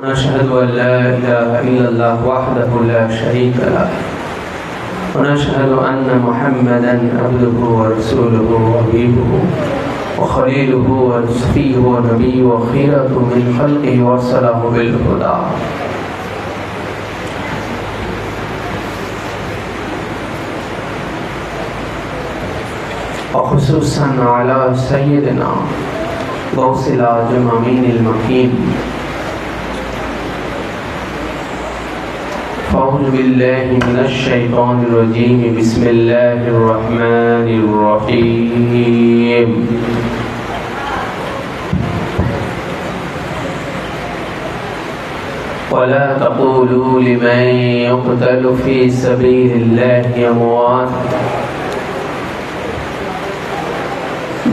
نشهد أن لا إله إلا الله وحده لا شريك له ونشهد أن محمدا عبده ورسوله وحبيبه وخليله وصفيه ونبيه وخيرة من خلقه وارسله بالهدى وخصوصا على سيدنا غوث الأعظم أمين المكين. أعوذ بالله من الشيطان الرجيم. بسم الله الرحمن الرحيم. ولا تقولوا لمن يقتل في سبيل الله أموات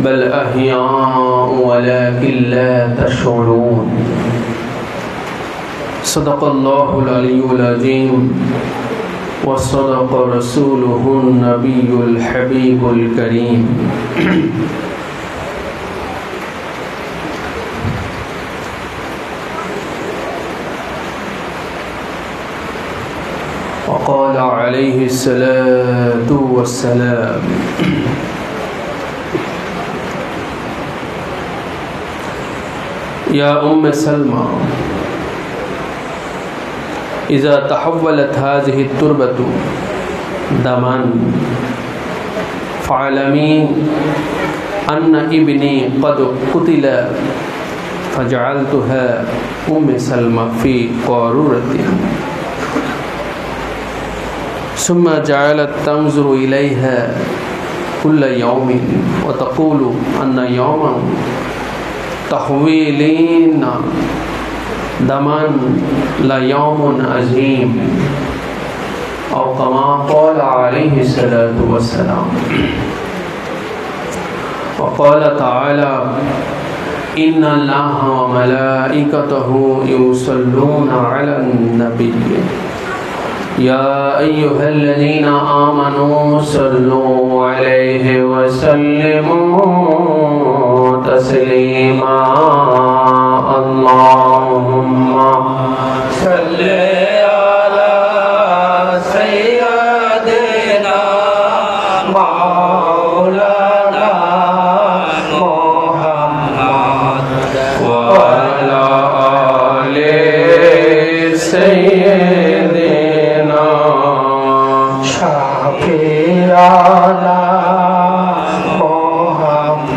بل أحياء ولكن لا تشعرون. صدق الله العلي العظيم وصدق رسوله النبي الحبيب الكريم. وقال عليه الصلاة والسلام: يا أم سلمى إذا تحولت هذه التربة دما فاعلمي أن ابني قد قتل فجعلتها أم سلمى في قارورة ثم جعلت تنظر إليها كل يوم وتقول أن يوما تحويلين دمان ليوم عظيم أو كما قال عليه الصلاة والسلام. وقال تعالى: إن الله وملائكته يصلون على النبي يا أيها الذين آمنوا صلوا عليه وسلموا تسليما. اللهم صل على سيدنا مولانا محمد وعلى آل سيدنا شفيعنا محمد.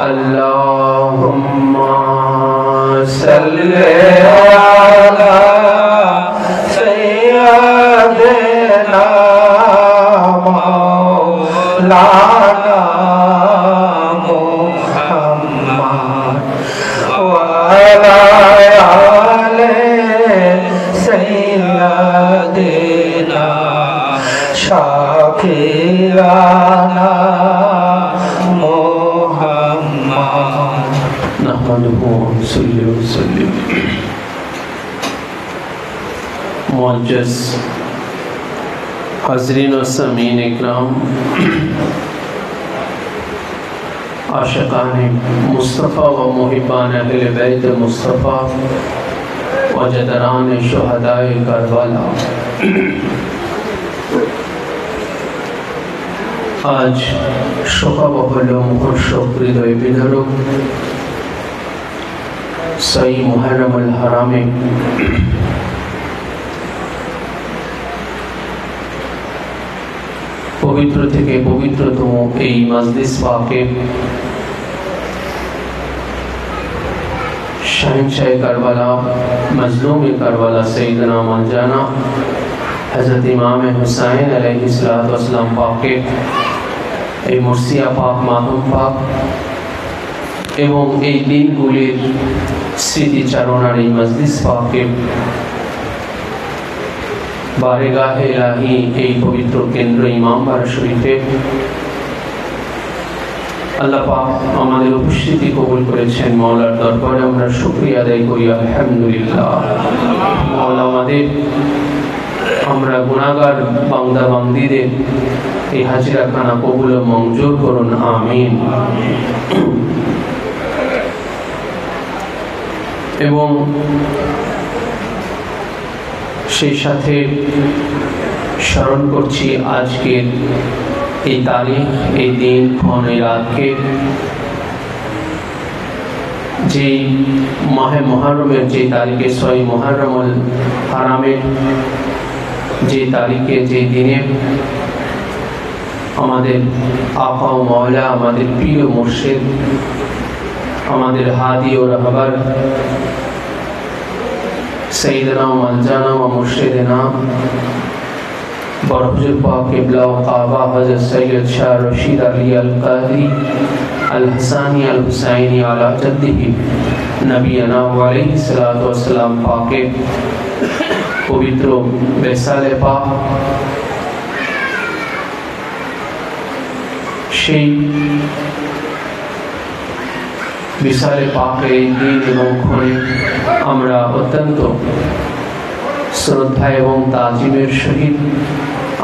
اللهم صل على سيدنا مولانا محمد وعلى آل سيدنا شفيعنا محمد. نحمده ونصلي وسلم. मुअज़्ज़ज़ हाज़रीन व सामीन इकराम, आशिक़ान मुस्तफ़ा व मुहिब्बान अहले बैत मुस्तफ़ा व जदरान शुहदाए करबला, आज शोकाबहुल हृदय विदारक सही मुहर्रमुल हरामे पवित्र থেকে পবিত্রতম এই মাজলিস পাকে शहंशाह करबला मजलूम करबला सैयदना मौलाना हज़रत इमाम हुसैन अलैहिस्सलाम पाके এই মুর্শিয়া পাক মাহমুদ পাক এবং এই দিনগুলির স্মৃতিচারণার এই মজলিস পাকে বারেগাহে ইলাহি এই পবিত্র কেন্দ্র ইমামবাড়া শরীফে আল্লাহ পাক আমাদের উপস্থিতি কবুল করেছেন। মাওলার দরবারে আমরা শুকরিয়া আদায় করি আলহামদুলিল্লাহ। মাওলা আমাদের আমরা গুনাহগার বান্দা বান্দীদের এই হাজিরাখানা কবুল ও মঞ্জুর করুন, আমিন। এবং সেই সাথে স্মরণ করছি আজকের এই তারিখ, এই দিন, ক্ষণ, এই রাতকে, যে মাহে মুহররমের যে তারিখে, 6 মুহররমুল হারামের যে তারিখে, যে দিনে আমাদের আকা ও মাওলা, আমাদের প্রিয় মুর্শিদ, আমাদের হাদি ও রাহবার সৈয়দনা ও মালজানা ও মুর্শিদনা বরহুজুর পাক কিবলা ও কাবা হযরত সৈয়দ শাহ রশিদ আলী আল কাদরি আল হাসানি আল হুসাইনি আলা জাদ্দিহি নবিয়ানা আলাইহিস সালাতু ওয়াস সালাম পাকের পবিত্র বেসালে পাক, সেই বিশালে পাকের দিন এবং ক্ষণে আমরা অত্যন্ত শ্রদ্ধা এবং তাজিমের সহিত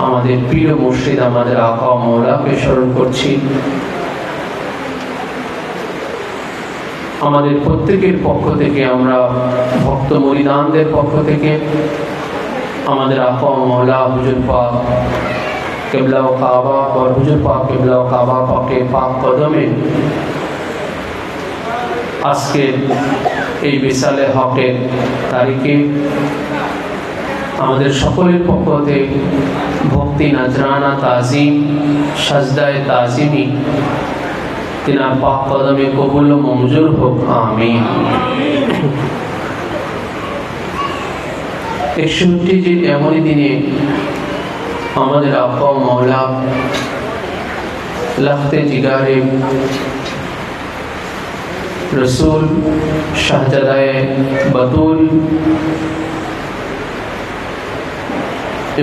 আমাদের প্রিয় মুর্শিদ, আমাদের আকা মাওলাকে স্মরণ করছি। আমাদের প্রত্যেকের পক্ষ থেকে, আমরা ভক্ত মুরিদানদের পক্ষ থেকে আমাদের আকা মাওলা হুজুর পাক কিবলা ও কাবা और হুজুর পাক কিবলা ও কাবা পাকের পাক কদমে আজকে এই বিশালে হকের তারিখে আমাদের সকলের পক্ষ থেকে ভক্তি, নজরানা, তাজিম, সাজদায়ে তাজিমি তিনার পাক কদমে কবুল ও মঞ্জুর হোক, আমিন। 61 এমনই দিনে আমাদের আকা ও মাওলা লখতে জিগারে রসুল শাহজাদায়ে বাতুল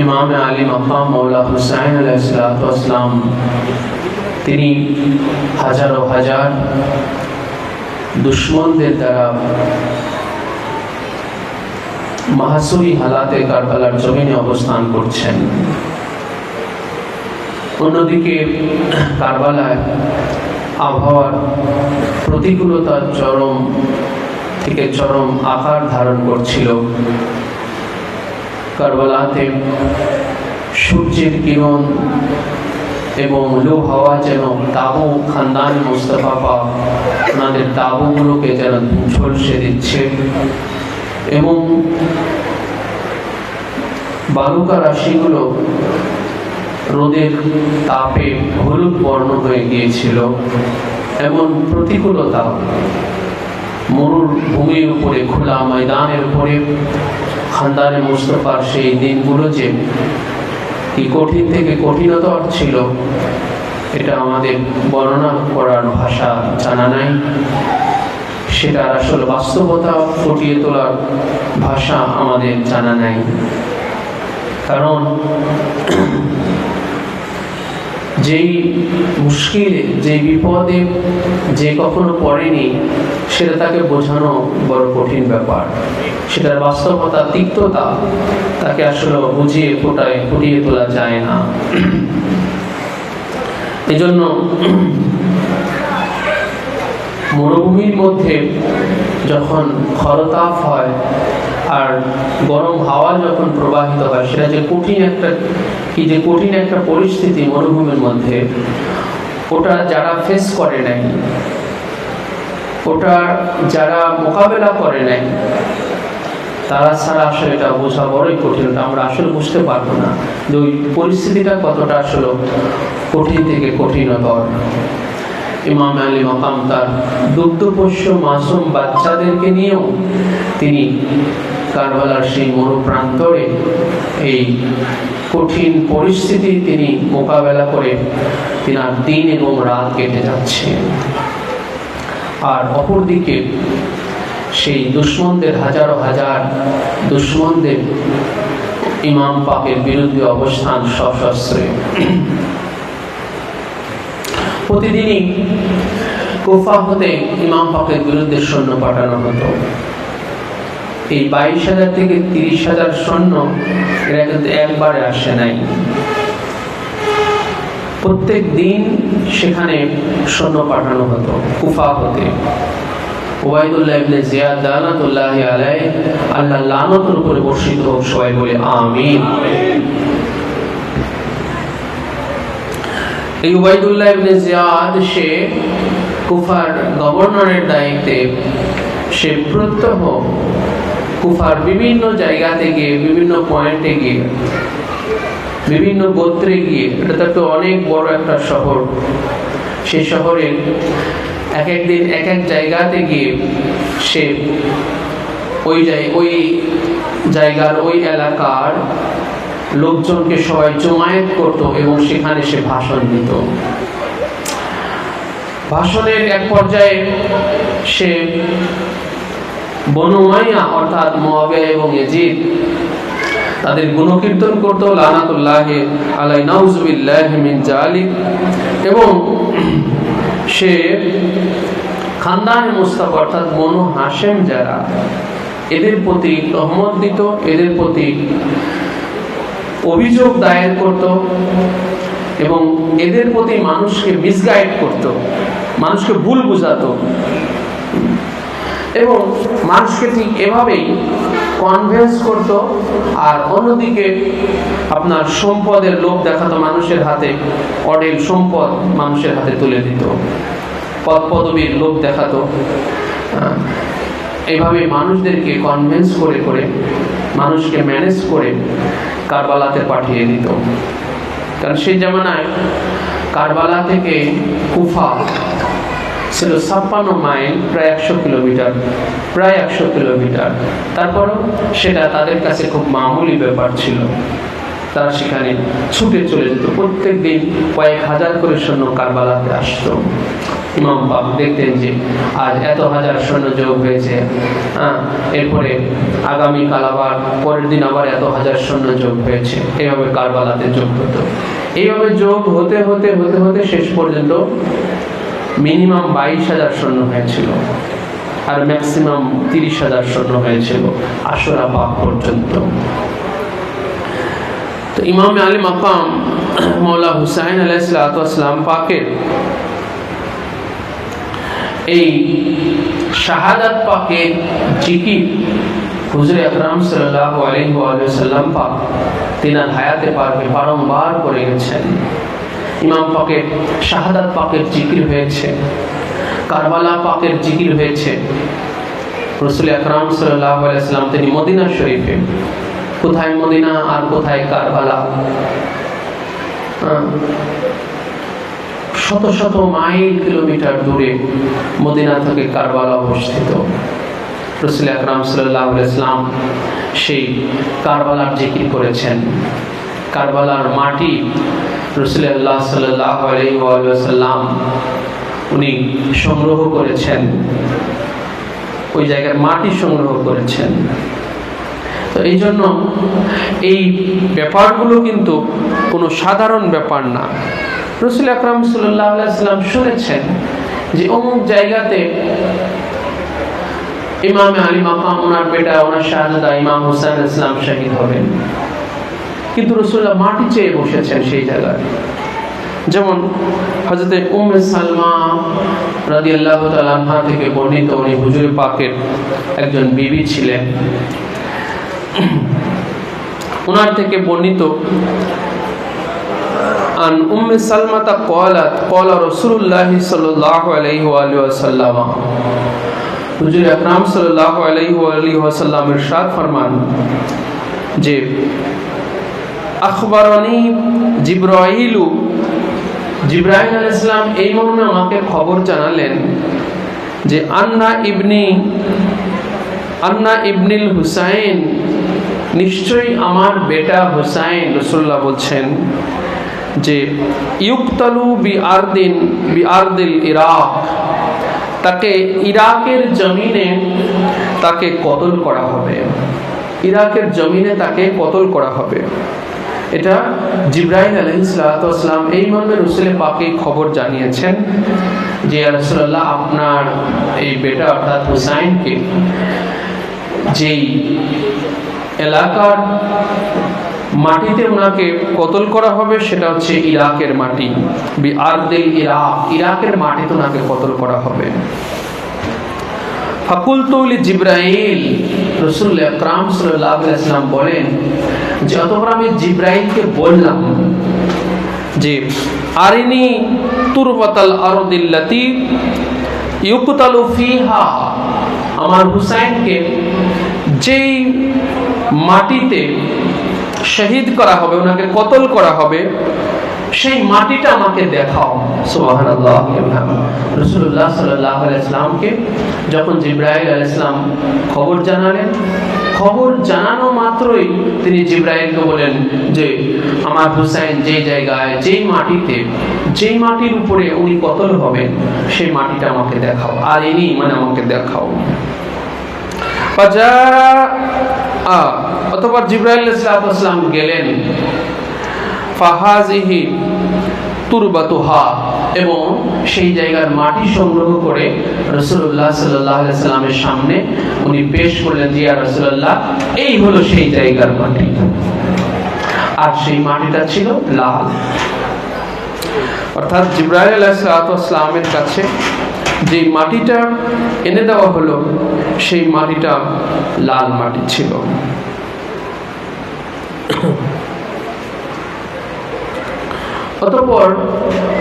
ইমাম আলী মাকাম মাওলা হুসাইন আলাইহিসসালাম, তিনি হাজারো হাজার দুশ্মনদের দ্বারা মাহাসুরি হালাতে কারবালার জমিনে অবস্থান করছেন। অন্যদিকে কারবালায় আবহাওয়ার প্রতিকূলতা চরম থেকে চরম আকার ধারণ করছিল। কারবালাতে সূর্যের কিরণ এবং লো হাওয়া যেন তাবু খানদান মুস্তাফা পাক ওনাদের তাবুগুলোকে যেন ঝলসে দিচ্ছে এবং বালুকা রাশিগুলো রোদের তাপে হলুদ বর্ণ হয়ে গিয়েছিল। এমন প্রতিকূলতা মরুর ভূমির উপরে, খোলা ময়দানের উপরে খানদানে মুস্তাফার সেই দিনগুলো যে কি কঠিন থেকে কঠিনতর ছিল, এটা আমাদের বর্ণনা করার ভাষা জানা নাই। সেটার আসল বাস্তবতা ফুটিয়ে তোলার ভাষা আমাদের জানা নাই। কারণ যেই মুশকিলে, যেই বিপদে যে কখনো পড়েনি, সেটা তাকে বোঝানো বড় কঠিন ব্যাপার। সেটার বাস্তবতা, তিক্ততা তাকে আসলে বুঝিয়ে ফুটিয়ে তোলা যায় না। এজন্য মরুভূমির মধ্যে যখন খরতাপ হয় আর গরম হাওয়া যখন প্রবাহিত হয়, সেটা যে কঠিন একটা পরিস্থিতি মরুভূমির মধ্যে, ওটা যারা ফেস করে নাই, ওটা যারা মোকাবেলা করে নাই, তারা ছাড়া আসলে এটা বোঝা বড়ই কঠিন। আমরা আসলে বুঝতে পারবো না যে ওই পরিস্থিতিটা কতটা আসলে কঠিন থেকে কঠিনতর। ইমাম আলী মাকাম তার দুগ্ধপোষ্য মাসুম বাচ্চাদেরকে নিয়েও তিনি কারবালার সেই মরুপ্রান্তরে এই কঠিন পরিস্থিতি তিনি মোকাবেলা করে তিনার দিন এবং রাত কেটে যাচ্ছে। আর অপরদিকে সেই দুশ্মনদের, হাজারো হাজার দুশ্মনদের ইমাম পাকের বিরুদ্ধে অবস্থান সশস্ত্রে। প্রতিদিনই কুফা হতে ইমাম পাকের বিরুদ্ধে সৈন্য পাঠানো হতো। এই 22,000 থেকে 30,000 সৈন্য এরা কিন্তু একবারে আসে নাই। প্রত্যেক দিন সেখানে সৈন্য পাঠানো হতো কুফা হতে। উবাইদুল্লাহ ইবনে জিয়াদ লানাতুল্লাহি আলাইহি, আল্লাহর লানতের উপরে বর্ষিত হোক। সবাই বলে আমিন। এই উবাইদুল্লাহ ইবনে জিয়াদ সে কুফার গভর্নরের দায়িত্বে, সে প্রত্যহ কুফার বিভিন্ন জায়গা থেকে, বিভিন্ন পয়েন্টে গিয়ে, বিভিন্ন গোত্রে গিয়ে, এটা তো অনেক বড় একটা শহর, সেই শহরে এক এক দিন এক এক জায়গাতে গিয়ে সে ওই জায়গার ওই এলাকার লোকজনকে সবাই জমায়েত করত এবং সেখানে সে ভাষণ দিত। ভাষণের এক পর্যায়ে সে বনু উমাইয়া অর্থাৎ মুআবিয়া এবং ইয়াজিদ তাদের গুণকীর্তন করত, লানাতুল্লাহি আলাইহি নাউযুবিল্লাহি মিন জালিক, এবং সে খানদানে মুস্তাফ অর্থাৎ বনু হাশেম যারা, এদের প্রতি তহমত দিত, এদের প্রতি অভিযোগ দায়ের করত এবং এদের প্রতি মানুষকে মিসগাইড করত, মানুষকে ভুল বুঝাতো এবং মানুষকে ঠিক এভাবেই কনভিন্স করত। আর অন্যদিকে আপনার সম্পদের লোভ দেখাতো, মানুষের হাতে অঢেল সম্পদ মানুষের হাতে তুলে দিত, পদ পদবীর লোভ দেখাতো। এইভাবে মানুষদেরকে কনভিন্স করে করে, মানুষকে ম্যানেজ করে কারবালাতে পাঠিয়ে দিত। কারণ সেই জামানায় কারবালা থেকে কুফা ছিল 56 মাইল, প্রায় 100 কিলোমিটার, প্রায় 100 কিলোমিটার। তারপরও সেটা তাদের কাছে খুব মামুলি ব্যাপার ছিল। তারা সেখানে ছুটে চলে যেত। প্রত্যেক দিন কয়েক হাজার করে সৈন্য কারবালাতে আসতো। ইমাম পাক দেখতেন যে আজ এত হাজার সৈন্য যোগ হয়েছে, এরপরে আগামীকাল আবার পরের দিন আবার এত হাজার সৈন্য যোগ হয়েছে, এইভাবে কারবালাতে যোগ হতো। এইভাবে যোগ হতে হতে হতে হতে শেষ পর্যন্ত মিনিমাম 22,000 সৈন্য হয়েছিল আর ম্যাক্সিমাম 30,000 সৈন্য হয়েছিল আশুরা পাক পর্যন্ত। তো ইমাম আলী মাকাম মৌলা হুসাইন আলাইহিস সালাম পাকের এই শাহাদাত পাকের জিকির হুজুর আকরাম সাল্লাল্লাহু আলাইহি ওয়া সাল্লাম পাক তিনার হায়াতে পাকে বারংবার করে গেছেন। ইমাম পাকের শাহাদাত পাকের জিকির হয়েছে, কারবালা পাকের জিকির হয়েছে। রাসূল আকরাম সাল্লাল্লাহু আলাইহি ওয়াসাল্লাম তিনি মদিনা শরীফে, কোথায় মদিনা আর কোথায় কারবালা, শত শত মাইল কিলোমিটার দূরে মদিনা থেকে কারবালা অবস্থিত। রাসূল আকরাম সাল্লাল্লাহু আলাইহি ওয়াসাল্লাম সেই কারবালার জিকির করেছেন। কারবালার মাটি রাসূলুল্লাহ সাল্লাল্লাহু আলাইহি ওয়াসাল্লাম উনি সংগ্রহ করেছেন, ওই জায়গার মাটি সংগ্রহ করেছেন। তো এই জন্য এই ব্যাপারগুলো কিন্তু কোনো সাধারণ ব্যাপার না। রাসূল আকরাম সাল্লাল্লাহু আলাইহি ওয়াসাল্লাম শুনেছেন যে অমুক জায়গাতে ইমাম আলী মাকাম, ওনার বেটা, ওনার শাহজাদা ইমাম হুসাইন আলাইহিস সালাম শহীদ হবেন, কিন্তু রাসূলুল্লাহ মাটি চেয়ে বসেছেন সেই জায়গায়। যেমন হযরত উম্মে সালমা রাদিয়াল্লাহু তাআলা আনহা থেকে বর্ণিত, উনি হুজুর পাকের একজন বিবি ছিলেন। ওনার থেকে বর্ণিত আন উম্মে সালমাতা ক্বালাত ক্বালা রাসূলুল্লাহ সাল্লাল্লাহু আলাইহি ওয়া সাল্লাম, হুজুর আকরাম সাল্লাল্লাহু আলাইহি ওয়া সাল্লাম ইরশাদ ফরমান যে আখবারানি জিবরাইল আলাইহিস সালাম এই মর্মে আমাকে খবর জানালেন যে আন্না ইবনিল হুসাইন, নিশ্চয়ই আমার বেটা হুসাইন, রাসূলুল্লাহ বলছেন যে ইউকতালু বিআরদিল ইরাক, তাকে ইরাকের জমিনে তাকে কতল করা হবে, ইরাকের জমিনে তাকে কতল করা হবে। এটা জিবরাইল আলাইহিস সালাম এই মর্মে রাসূল পাককে খবর জানিয়েছেন যে রাসূলুল্লাহ আপনার এই বেটা অর্থাৎ হুসাইনকে যেই এলাকার মাটিতে ওনাকে কতল করা হবে সেটা হচ্ছে ইরাকের মাটি, বিআরদিল ইরাক, ইরাকের মাটিতে ওনাকে কতল করা হবে। ফাকুলতু লিজিব্রাইল, রাসূল আকরাম সাল্লাল্লাহু আলাইহি ওয়াসাল্লাম বলেন যে অতঃপর আমি জিব্রাইলকে বললাম যে আরিনি তুরবাতাল আরদিল্লাতি ইউকতালু ফিহা, আমার হুসাইনকে যেই মাটিতে শহীদ করা হবে, ওনাকে কতল করা হবে, সেই মাটিটা আমাকে দেখাও। সুবহানাল্লাহ। রাসূলুল্লাহ সাল্লাল্লাহু আলাইহি ওয়াসাল্লামকে যখন জিবরাইল আলাইহিস সালাম খবর জানালেন, খবর জানানো মাত্রই তিনি জিবরাইলকে বলেন যে আমার হুসাইন যেই জায়গায়, যেই মাটিতে, যেই মাটির উপরে উনি কতল হবেন, সেই মাটিটা আমাকে দেখাও। আর ইনি মানে আমাকে দেখাও। অতঃপর জিবরাইল আলাইহিস সালাম গেলেন, ফাহাজিহি তুরবাতুহা, এবং সেই জায়গার মাটি সংগ্রহ করে রাসূলুল্লাহ সাল্লাল্লাহু আলাইহি সাল্লামের সামনে উনি পেশ করলেন যে ইয়া রাসূলুল্লাহ, এই হলো সেই জায়গার মাটি। আর সেই মাটিটা ছিল লাল। অর্থাৎ জিবরাইল আলাইহিস সালামের কাছে যে মাটিটা এনে দেওয়া হলো, সেই মাটিটা লাল মাটি ছিল। অতঃপর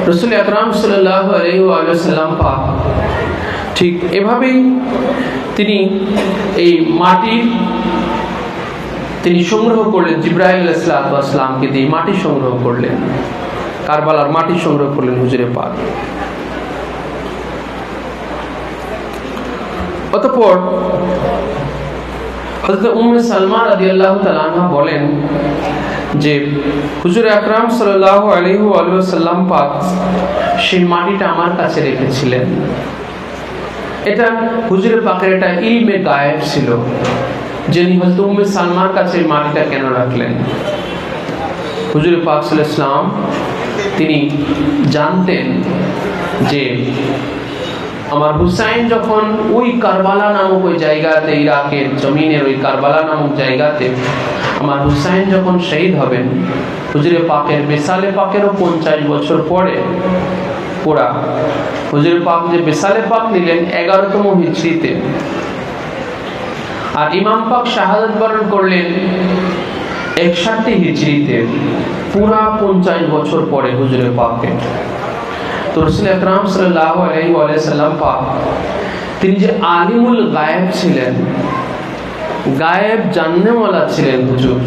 রাসূল আকরাম সাল্লাল্লাহু আলাইহি ওয়াসাল্লাম পাক ঠিক এভাবেই তিনি এই মাটি তিনি সংগ্রহ করলেন। জিবরাইল আলাইহিস সালামকে দিয়ে মাটি সংগ্রহ করলেন, কারবালার মাটি সংগ্রহ করলেন হুজুরে পাক। অতঃপর হযরত উম্মে সালমা রাদিয়াল্লাহু তাআলা আনহা বলেন যে হুজুর আকরাম সাল্লাল্লাহু আলাইহি ওয়াসাল্লাম পাক সেই মাটিটা আমার কাছে রেখেছিলেন। এটা হুজুরে পাকের একটা ইলমে গায়েব ছিল, যিনি হযরত উম্মে সালমার কাছে মাটিটা কেন রাখলেন। হুজুরে পাক সাল্লাল্লাহু আলাইহি ওয়াসাল্লাম তিনি জানতেন যে আমার হুসাইন যখন ওই কারবালা নামক ওই জায়গাতে, ইরাকের জমিনের ওই কারবালা নামক জায়গাতে আমার হুসাইন যখন শহীদ হবেন, হুজুরে পাকের বেসালে পাকেরও 50 বছর পরে পুরা হুজুরে পাক যে বেসালে পাক নিলেন 11তম হিজরিতে, আর ইমাম পাক শাহাদাত বরণ করলেন 61 হিজরিতে, পুরা 50 বছর পরে হুজুরে পাকে। তো রাসূল আকরাম সাল্লাল্লাহু আলাইহি ওয়াসাল্লাম পাক তিনি যে আলিমুল গায়েব ছিলেন, গায়েব জাননেওয়ালা ছিলেন হুজুর।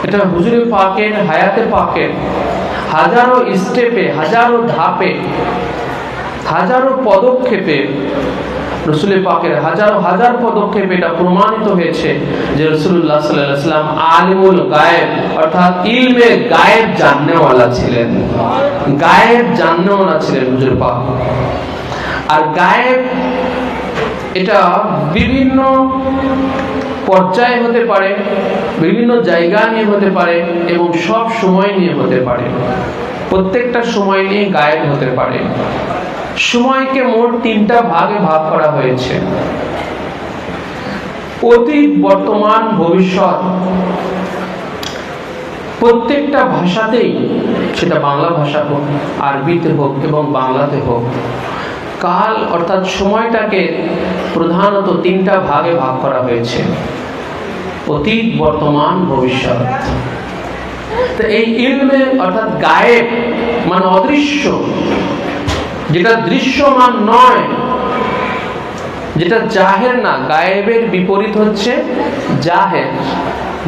এটা হুজুরে পাকের হায়াতে পাকের হাজারো স্টেপে, হাজারো ধাপে, হাজারো পদক্ষেপে, রাসূল পাকের হাজার হাজার পদক্ষেপে এটা প্রমাণিত হয়েছে যে রাসূলুল্লাহ সাল্লাল্লাহু আলাইহি ওয়াসাল্লাম আলিমুল গায়েব অর্থাৎ ইলমে গায়েব জাননেওয়ালা ছিলেন, গায়েব জাননেওয়ালা ছিলেন হুজুর পাক। আর গায়েব এটা বিভিন্ন পর্যায়ে হতে পারে, বিভিন্ন জায়গা নিয়ে হতে পারে, এবং সব সময় নিয়ে হতে পারে। প্রত্যেকটা সময় নিয়ে গায়েব হতে পারে। সময়কে মোট 3টা ভাগে ভাগ করা হয়েছে: অতীত, বর্তমান, ভবিষ্যৎ। প্রত্যেকটা ভাষাতেই, সেটা বাংলা ভাষা হোক, আরবিতে হোক এবং বাংলাতে হোক, কাল অর্থাৎ সময়টাকে প্রধানত 3টা ভাগে ভাগ করা হয়েছে: অতীত, বর্তমান, ভবিষ্যৎ। তো এই ইলমে অর্থাৎ গায়েব মানে অদৃশ্য, যেটা দৃশ্যমান নয়, যেটা জাহের না। গায়েবের বিপরীত হচ্ছে জাহের।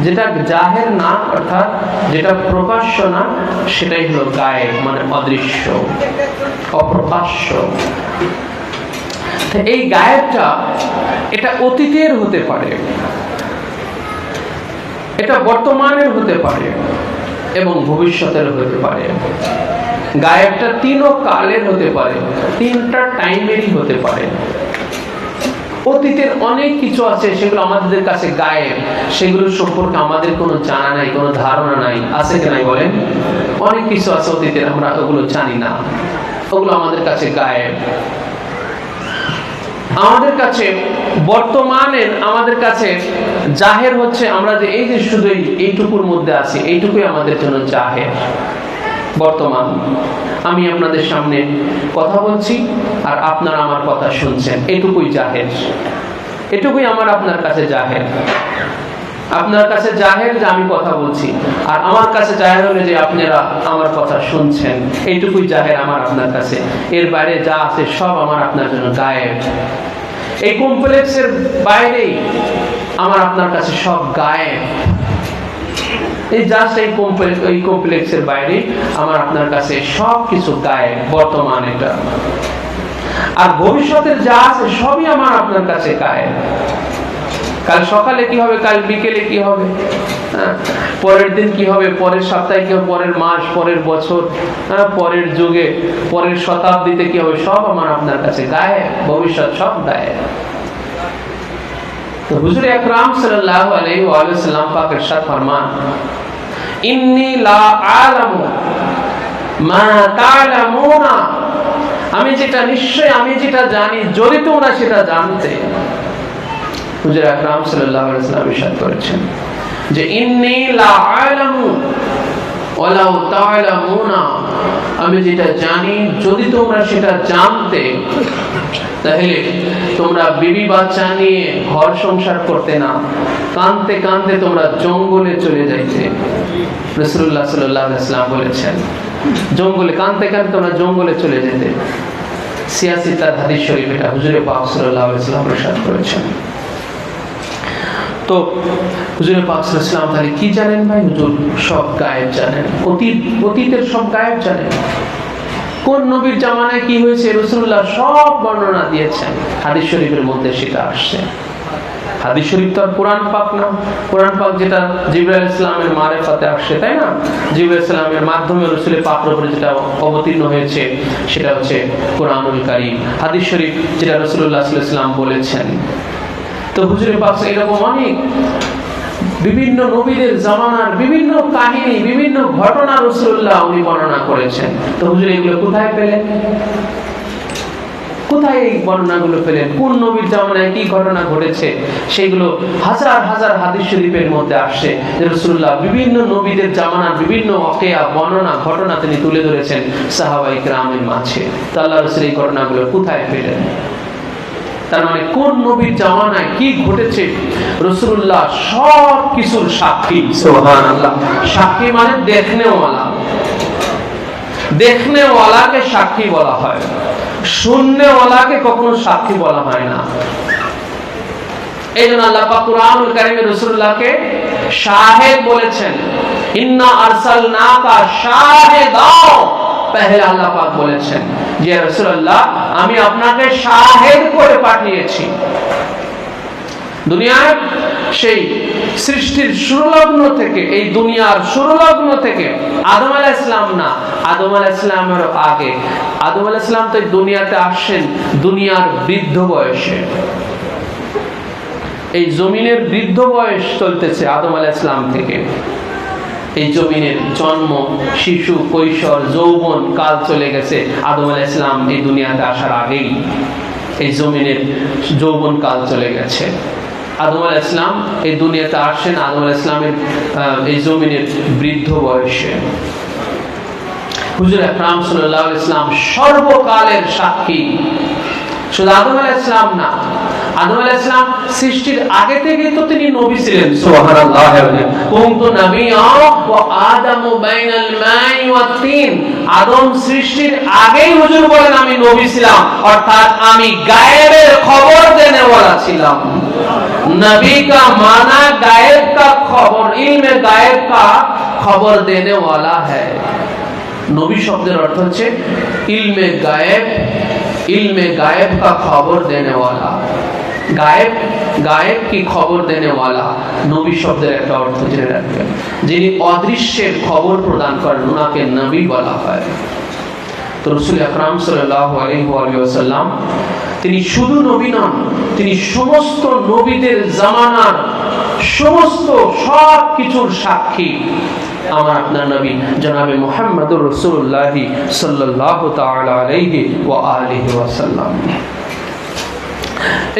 যেটা জাহের না অর্থাৎ যেটা প্রকাশ্য না, সেটাই হলো গায়েব মানে অদৃশ্য, অপ্রকাশ্য। এই গায়েবটা এটা অতীতের হতে পারে, এটা বর্তমানের হতে পারে এবং ভবিষ্যতের হতে পারে। গায়েবটা 3 কালের হতে পারে, 3টা টাইমেরই হতে পারে। অতীতের অনেক কিছু আছে, সেগুলো আমাদের কাছে গায়েব, সেগুলো সম্পর্কে আমাদের কোনো জানা নাই, কোনো ধারণা নাই। আছে কি নাই বলেন? অনেক কিছু আছে অতীতের, আমরা ওগুলো জানি না, ওগুলো আমাদের কাছে গায়েব। আমাদের কাছে বর্তমানের, আমাদের কাছে জাহের হচ্ছে আমরা যে এই যে শুধু এইটুকুর মধ্যে আছি, এইটুকুই আমাদের জন্য জাহের। বর্তমান আমি আপনাদের সামনে কথা বলছি আর আপনারা আমার কথা শুনছেন, এটুকুই জাহের, এটুকুই আমার আপনার কাছে জাহের। আপনার কাছে জাহের যে আমি কথা বলছি, আর আমার কাছে জাহের হলে যে আপনারা আমার কথা শুনছেন, এইটুকুই জাহের আমার আপনার কাছে। এর বাইরে যা আছে সব আমার আপনার জন্য গায়েব। এই কমপ্লেক্সের বাইরেই আমার আপনার কাছে সব গায়েব। এই জাস্ট এই কমপ্লেক্সের বাইরে আমার আপনার কাছে সব কিছু গায়েব, বর্তমান এটা। আর ভবিষ্যতের যা আছে সবই আমার আপনার কাছে গায়েব। কাল সকালে কি হবে, কাল বিকেলে কি হবে, পরের দিন কি হবে, পরের সপ্তাহে কি হবে, পরের মাস, পরের বছর, পরের যুগে, পরের শতাব্দীতে কি হবে, সব আমার আপনার কাছে গায়েব। ভবিষ্যৎ সব গায়েব। তো হুজুর আকরাম সাল্লাল্লাহু আলাইহি ওয়া সাল্লাম পাক ইরশাদ ফরমান, ইন্নী লা আলামু মা তা'লামুনা, আমি যেটা নিশ্চয় আমি যেটা জানি যদি তোমরা সেটা জানতে। হুজুর আকরাম সাল্লাল্লাহু আলাইহি ওয়াসাল্লাম ইরশাদ করেছেন যে ইন্নী লা আলামু ওয়া লাউ তা'লামুনা, আমি যেটা জানি যদি তোমরা সেটা জানতে তাহলে তোমরা বিবি বাচ্চা নিয়ে ঘর সংসার করতে না, কাঁদতে কাঁদতে তোমরা জঙ্গলে চলে যাইতে। রাসূলুল্লাহ সাল্লাল্লাহু আলাইহি ওয়াসাল্লাম বলেছেন জঙ্গলে কাঁদতে কাঁদতে তোমরা জঙ্গলে চলে যেতে। সিয়াসিতার হাদিস শরীফ এটা হুজুর পাক সাল্লাল্লাহু আলাইহি ওয়াসাল্লাম ইরশাদ করেছেন। তো হুজুর পাক সাল্লাল্লাহু আলাইহি ওয়াসাল্লাম তাহলে কি জানেন ভাই? হুজুর সব গায়েব জানেন, অতীতের সব গায়েব জানেন। কোন নবীর জামানায় কি হয়েছে রাসূলুল্লাহ সব বর্ণনা দিয়েছেন, হাদিস শরীফের মধ্যে সেটা আসছে। হাদিস শরীফ তো আর কোরআন পাক না, কোরআন পাক যেটা জিবরাইল ইসলামের মারেফাতে আসছে, তাই না? জিবরাইল ইসলামের মাধ্যমে রাসূলের পাকের উপরে যেটা অবতীর্ণ হয়েছে সেটা হচ্ছে কোরআনুল কারীম। হাদিস শরীফ যেটা রাসূলুল্লাহ সাল্লাল্লাহু আলাইহি ওয়াসাল্লাম বলেছেন। তো হুজুরের পাক এরকম অনেক বিভিন্ন নবীদের জামানার বিভিন্ন কাহিনী, বিভিন্ন ঘটনা রাসূলুল্লাহ উনি বর্ণনা করেছেন। তো হুজুর এগুলো কোথায় পেলেন? কোথায় এই বর্ণনাগুলো পেলেন? কোন নবীর জামানায় কি ঘটনা ঘটেছে সেগুলো হাজার হাজার হাদিস শরীফের মধ্যে আসছে যে রাসূলুল্লাহ বিভিন্ন নবীদের জামানার বিভিন্ন ওয়াকিয়া, বর্ণনা, ঘটনা তিনি তুলে ধরেছেন সাহাবায়ে কেরামের মাঝে। তো আল্লাহর রাসূল এই ঘটনাগুলো কোথায় পেলেন? তার মানে কোন নবীর জামানায় কি ঘটেছে রাসূলুল্লাহ সব কিছুর সাক্ষী। সুবহানাল্লাহ। সাক্ষী মানে দেখনেওয়ালা, দেখনেওয়ালাকে সাক্ষী বলা হয়, শুননেওয়ালাকে কখনো সাক্ষী বলা হয় না। এইজন্য আল্লাহ পাক কুরআনুল কারীমে রাসূলুল্লাহকে শাহিদ বলেছেন, ইন্না আরসালনাকা শাহিদাও। পহলে আল্লাহ পাক বলেছেন যে রাসূলুল্লাহ আমি আপনাকে শাহিদ করে পাঠিয়েছি। দুনিয়ার সেই সৃষ্টির শুরুলগ্ন থেকে, এই দুনিয়ার শুরুলগ্ন থেকে আদম আলাইহিস সালাম না, আদম আলাইহিস সালামের আগে, আদম আলাইহিস সালাম তো দুনিয়াতে আসেন দুনিয়ার বৃদ্ধ বয়সে। এই জমিনের বৃদ্ধ বয়স চলতেছে আদম আলাইহিস সালাম থেকে। এই জমিনের জন্ম, শিশু, কৈশোর, যৌবন কাল চলে গেছে আদম আলাইহিস সালাম এই দুনিয়াতে আসার আগেই। এই জমিনের যৌবন কাল চলে গেছে। আদম আলাইহিস সালাম এই দুনিয়াতে আসেন আদম আলাইহিস সালামের এই জমিনের বৃদ্ধ বয়সে। হুজুর আকরাম সাল্লাল্লাহু আলাইহি ওয়াসাল্লাম সর্বকালের সাক্ষী। শুধু আদম আলাইহিস সালাম না, আদম আলাইহিস সালাম সৃষ্টির আগে থেকেই তো তিনি নবী ছিলেন। সুবহানাল্লাহ। কুনতু নাবিয়্যা ওয়া আদামু বাইনাল মাই ওয়াত তিন। আদম সৃষ্টির আগেই হুজুর বলেন আমি নবী ছিলাম, অর্থাৎ আমি গায়েবের খবর দেনেওয়ালা ছিলাম। नबी का माना गायब का खबर, इल्म गायब का खबर देने वाला है। नबी शब्देर अर्थ হচ্ছে इल्म गायब का खबर देने वाला। गायब की खबर देने वाला नबी शब्দের একটা অর্থ জেনে রাখবেন। যিনি অদৃশ্যের খবর প্রদান করেন ওনাকে নবী বলা হয়। তো রাসূল আকরাম সাল্লাল্লাহু আলাইহি ওয়াসাল্লাম তিনি শুধু নবী নন, তিনি সমস্ত নবীদের জামানার সমস্ত সব কিছুর সাক্ষী। আমার আপনার নবী জনাবে মুহাম্মদুর রাসূলুল্লাহ সাল্লাল্লাহু তাআলা আলাইহি ওয়া আলিহি ওয়াসাল্লাম।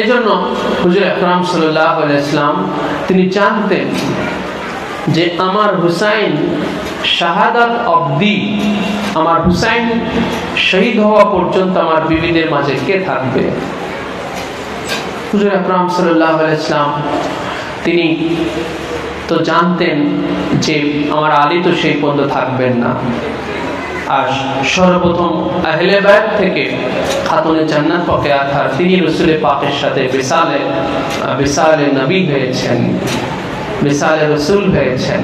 এইজন্য হুজুর আকরাম সাল্লাল্লাহু আলাইহি ওয়াসাল্লাম তিনি জানতেন যে আমার হুসাইন শাহাদাত অবধি, আমার হুসাইন শহীদ হওয়া পর্যন্ত আমার বিবিদের মাঝে কে থাকবে? হুজুর আকরাম সাল্লাল্লাহু আলাইহি ওয়াসাল্লাম তিনি তো জানতেন যে আমার আলী তো সেই পর্যন্ত থাকবেন না। আর সর্বপ্রথম আহলে বায়ত থেকে খাতুনে জান্নাত পাকে আথার তিনি রাসূল পাকের সাথে বিসালে নবী হয়েছেন, বিসালে রাসূল হয়েছেন।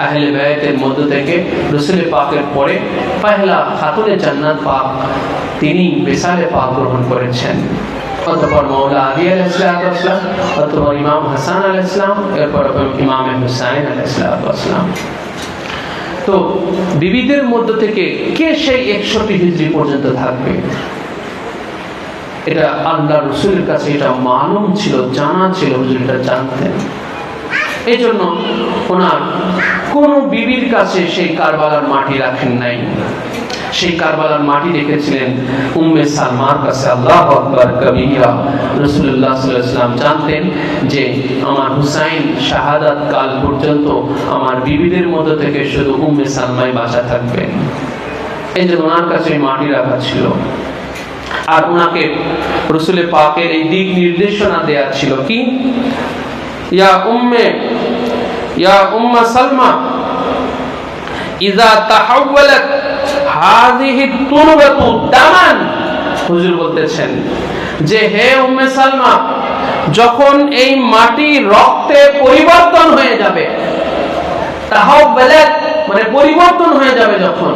আহলে বায়তের মধ্য থেকে রাসূল পাকের পরে পহলা খাতুনে জান্নাত পাক তিনি বিসালে পাক গ্রহণ করেছেন। অতঃপর মৌলা আলী আলাইহিস সালাম, অতঃপর ইমাম হাসান আলাইহিস সালাম, এরপর ইমাম হুসাইন আলাইহিস সালাম। তো বিবিদের মধ্য থেকে কে সেই 61 হিজরি পর্যন্ত থাকবে, এটা আল্লাহ রাসূলের কাছে এটা মালুম ছিল, জানা ছিল, হুজুর এটা জানতেন। এই জন্য ওনার কোন বিবির কাছে সেই কারবালার মাটি রাখেন নাই। সেই কারবালার মাটি রেখেছিলেন উম্মে সালমার কাছে। আল্লাহু আকবার কবীরা। রাসূলুল্লাহ সাল্লাল্লাহু আলাইহি ওয়াসাল্লাম জানতেন যে আমার হুসাইন শাহাদাত কাল পর্যন্ত আমার বিবিদের মধ্যে থেকে শুধু উম্মে সালমাই বাঁচা থাকবেন। এই জন্য ওনার কাছে মাটি রাখা ছিল। আর ওনাকে রাসূল পাকের এই দিক নির্দেশনা দেয়া ছিল কি, ইয়া উম্মে সালমা ইযা তাহাওয়ালাত হাযিহি তুরবাতু দামান। হুজুর বলতেছেন যে হে উম্মে সালমা, যখন এই মাটি রক্তে পরিবর্তন হয়ে যাবে, তাহাওয়ালাত মানে পরিবর্তন হয়ে যাবে যখন,